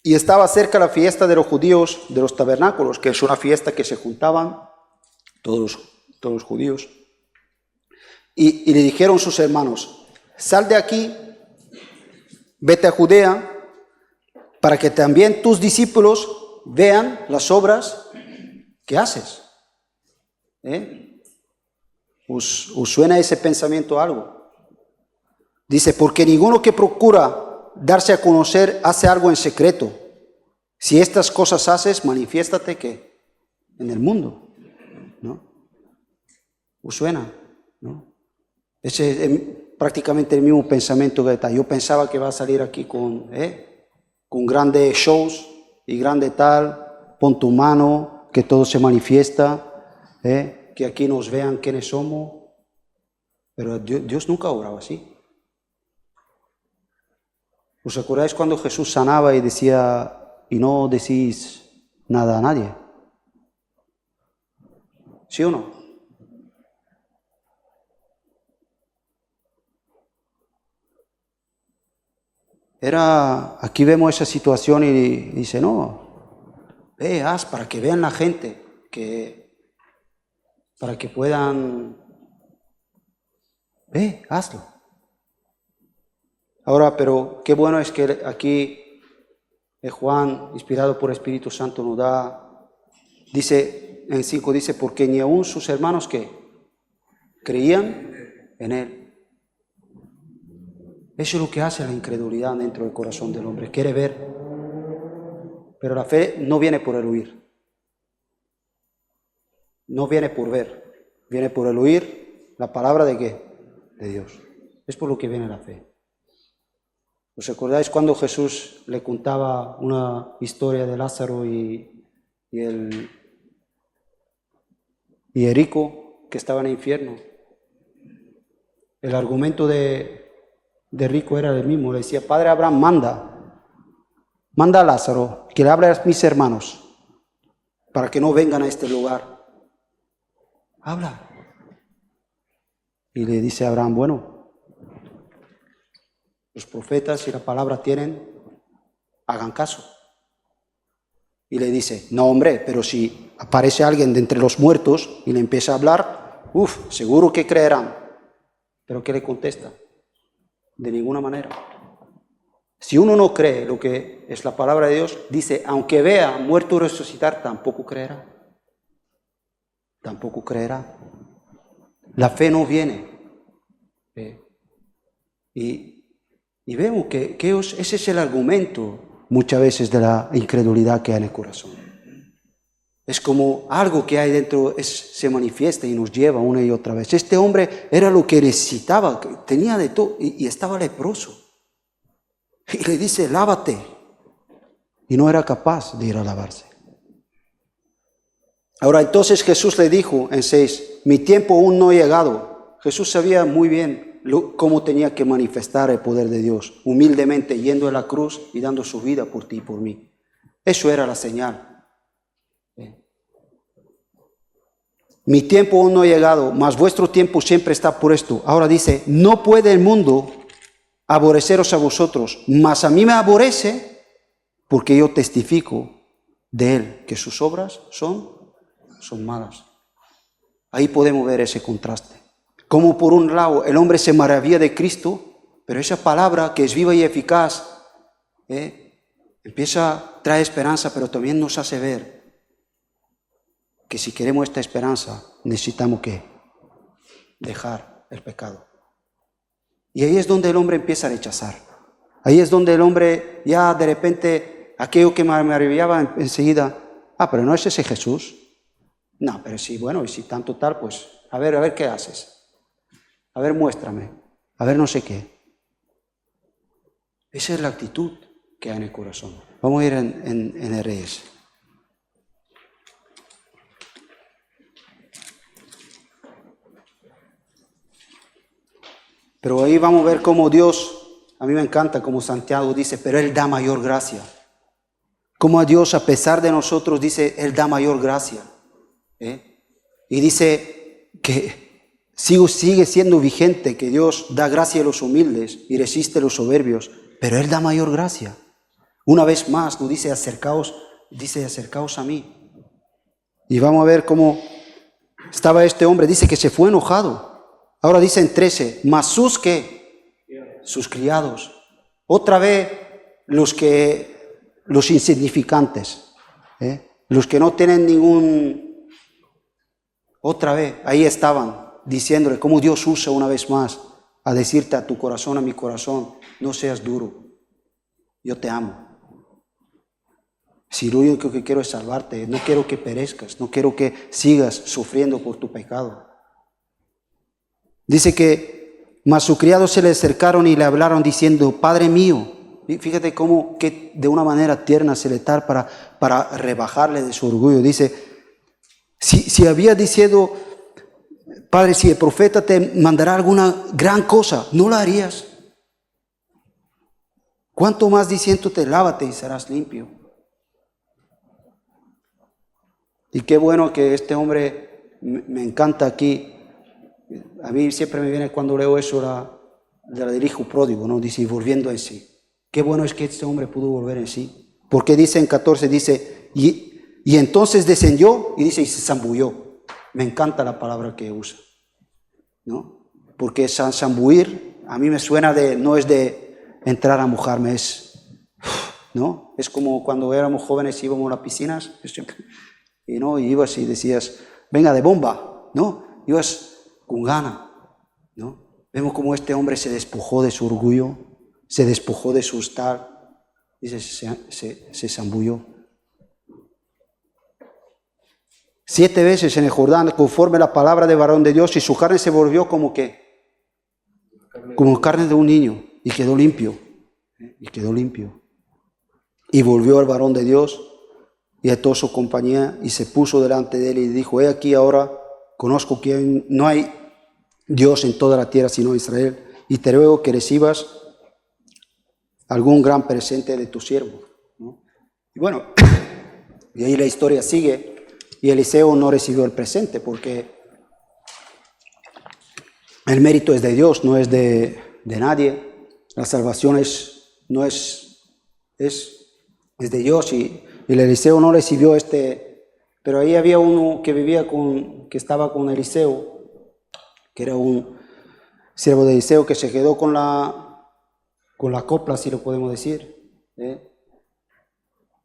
Y estaba cerca la fiesta de los judíos, de los tabernáculos, que es una fiesta que se juntaban todos los judíos. Y le dijeron sus hermanos, sal de aquí, vete a Judea, para que también tus discípulos vean las obras que haces. ¿Os suena ese pensamiento algo? Dice, porque ninguno que procura darse a conocer hace algo en secreto. Si estas cosas haces, manifiéstate que en el mundo, ¿no? ¿Os suena? ¿No? Ese es prácticamente el mismo pensamiento que está. Yo pensaba que va a salir aquí con grandes shows y grande tal, pon tu mano, que todo se manifiesta, que aquí nos vean quiénes somos. Pero Dios nunca obraba así. ¿Os acordáis cuando Jesús sanaba y decía, y no decís nada a nadie? ¿Sí o no? Aquí vemos esa situación y dice, no, ve, haz para que vean la gente, para que puedan, ve, hazlo. Ahora, pero qué bueno es que aquí Juan, inspirado por el Espíritu Santo, nos da, dice en 5, dice, porque ni aún sus hermanos que creían en él. Eso es lo que hace la incredulidad dentro del corazón del hombre, quiere ver, pero la fe no viene por el oír, no viene por ver, viene por el oír la palabra de ¿qué? De Dios. Es por lo que viene la fe. ¿Os acordáis cuando Jesús le contaba una historia de Lázaro y el rico que estaba en el infierno? El argumento de rico era el mismo. Le decía, Padre Abraham, manda a Lázaro que le hable a mis hermanos para que no vengan a este lugar. Habla. Y le dice a Abraham, bueno, los profetas y la palabra tienen, hagan caso. Y le dice, no hombre, pero si aparece alguien de entre los muertos y le empieza a hablar, seguro que creerán. ¿Pero qué le contesta? De ninguna manera. Si uno no cree lo que es la palabra de Dios, dice, aunque vea muerto resucitar, tampoco creerá. Tampoco creerá. La fe no viene. Y vemos que ese es el argumento muchas veces de la incredulidad que hay en el corazón. Es como algo que hay dentro, se manifiesta y nos lleva una y otra vez. Este hombre era lo que necesitaba, tenía de todo y estaba leproso. Y le dice, lávate. Y no era capaz de ir a lavarse. Ahora entonces Jesús le dijo en 6, mi tiempo aún no ha llegado. Jesús sabía muy bien cómo tenía que manifestar el poder de Dios, humildemente yendo a la cruz y dando su vida por ti y por mí. Eso era la señal. Mi tiempo aún no ha llegado, mas vuestro tiempo siempre está puesto. Ahora dice, no puede el mundo aborreceros a vosotros, mas a mí me aborrece porque yo testifico de él que sus obras son malas. Ahí podemos ver ese contraste. Como por un lado el hombre se maravilla de Cristo, pero esa palabra que es viva y eficaz, trae esperanza, pero también nos hace ver que si queremos esta esperanza, necesitamos ¿qué? Dejar el pecado. Y ahí es donde el hombre empieza a rechazar. Ahí es donde el hombre ya de repente, aquello que me maravillaba enseguida, pero no es ese Jesús. No, pero sí, bueno, y si tanto tal, pues, a ver qué haces. A ver, muéstrame. A ver no sé qué. Esa es la actitud que hay en el corazón. Vamos a ir en el Reyes. Pero ahí vamos a ver cómo Dios, a mí me encanta como Santiago dice, pero Él da mayor gracia. Como a Dios, a pesar de nosotros, dice, Él da mayor gracia. Y dice que sigue siendo vigente, que Dios da gracia a los humildes y resiste a los soberbios, pero Él da mayor gracia. Una vez más nos dice, acercaos a mí. Y vamos a ver cómo estaba este hombre, dice que se fue enojado. Ahora dice en 13, mas sus criados. Otra vez los insignificantes, los que no tienen ningún, otra vez, ahí estaban diciéndole cómo Dios usa una vez más a decirte a tu corazón, a mi corazón, no seas duro, yo te amo. Si lo único que quiero es salvarte, no quiero que perezcas, no quiero que sigas sufriendo por tu pecado. Dice que, mas sus criados se le acercaron y le hablaron diciendo, Padre mío. Y fíjate cómo que de una manera tierna se le da para rebajarle de su orgullo. Dice, si había diciendo, Padre, si el profeta te mandará alguna gran cosa, ¿no la harías? ¿Cuánto más diciéndote, lávate y serás limpio? Y qué bueno que este hombre me encanta aquí. A mí siempre me viene cuando leo eso del hijo pródigo, ¿no? Dice, volviendo en sí. Qué bueno es que este hombre pudo volver en sí. Porque dice en 14, dice, y Y entonces descendió y dice, y se zambulló. Me encanta la palabra que usa, ¿no? Porque zambuir a mí me suena no es de entrar a mojarme, ¿no? Es como cuando éramos jóvenes íbamos a las piscinas, y no, y ibas y decías, venga de bomba, ¿no? Ibas con gana, ¿no? Vemos cómo este hombre se despojó de su orgullo, se despojó de su estar, dice, se zambulló. 7 veces en el Jordán, conforme la palabra del varón de Dios, y su carne se volvió como carne de un niño, y quedó limpio, Y volvió al varón de Dios y a toda su compañía, y se puso delante de él y dijo, he aquí ahora conozco que no hay Dios en toda la tierra sino Israel, y te ruego que recibas algún gran presente de tu siervo, ¿no? Y bueno, y ahí la historia sigue, y Eliseo no recibió el presente porque el mérito es de Dios, no es de nadie. La salvación es de Dios, y el Eliseo no recibió pero ahí había uno que que estaba con Eliseo, que era un siervo de Eliseo, que se quedó con la copla, si lo podemos decir,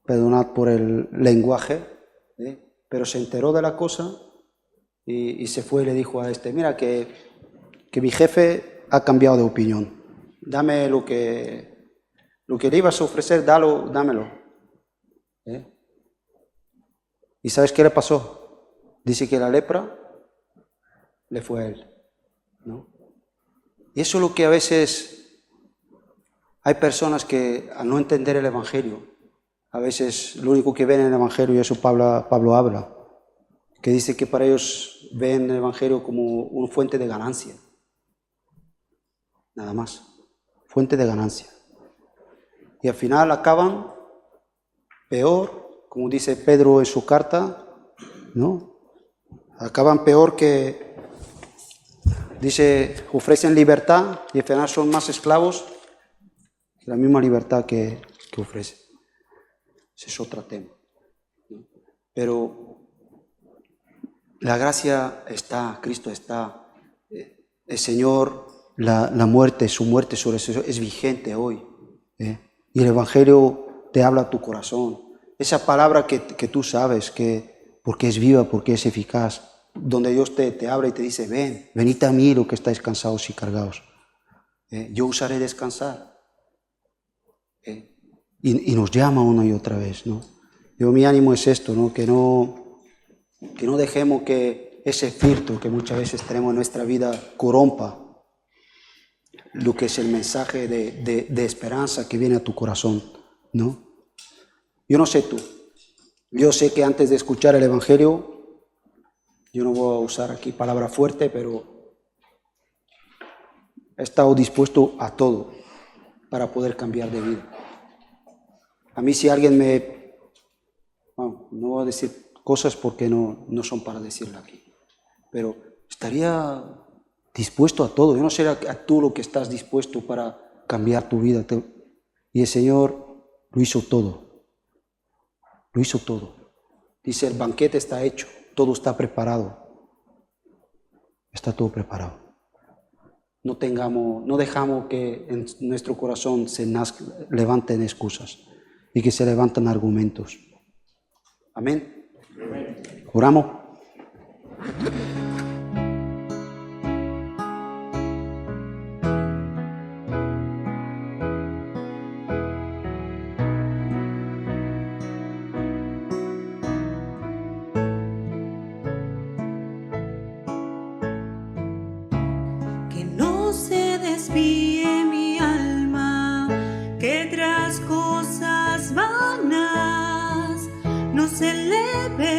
perdonad por el lenguaje, pero se enteró de la cosa y se fue y le dijo a mira que mi jefe ha cambiado de opinión, dame lo que le ibas a ofrecer, dámelo. ¿Y sabes qué le pasó? Dice que la lepra le fue a él, ¿no? Y eso es lo que a veces hay personas que al no entender el Evangelio, a veces lo único que ven en el Evangelio, y eso Pablo habla, que dice que para ellos ven el Evangelio como una fuente de ganancia, nada más, fuente de ganancia. Y al final acaban peor, como dice Pedro en su carta, ¿no? Acaban peor que, dice, ofrecen libertad y al final son más esclavos que la misma libertad que ofrecen. Ese es otro tema. Pero la gracia está, Cristo está, el Señor, la muerte, su muerte sobre eso es vigente hoy. Y el Evangelio te habla a tu corazón. Esa palabra que tú sabes, porque es viva, porque es eficaz, donde Dios te habla y te dice, venid a mí los que estáis cansados y cargados. Yo os haré descansar. Y nos llama una y otra vez, ¿no? Mi ánimo es esto, ¿no? Que no dejemos que ese filtro que muchas veces tenemos en nuestra vida corrompa lo que es el mensaje de esperanza que viene a tu corazón, ¿no? Yo no sé tú, yo sé que antes de escuchar el Evangelio, yo no voy a usar aquí palabra fuerte, pero he estado dispuesto a todo para poder cambiar de vida. A mí si alguien no voy a decir cosas porque no son para decirlo aquí, pero estaría dispuesto a todo. Yo no sé a tú lo que estás dispuesto para cambiar tu vida. Y el Señor lo hizo todo. Lo hizo todo. Dice, el banquete está hecho, todo está preparado. Está todo preparado. No dejamos que en nuestro corazón se levanten excusas y que se levanten argumentos. Amén. Oramos. Que no se desvíe mi alma, que tras cosas vanas no se eleve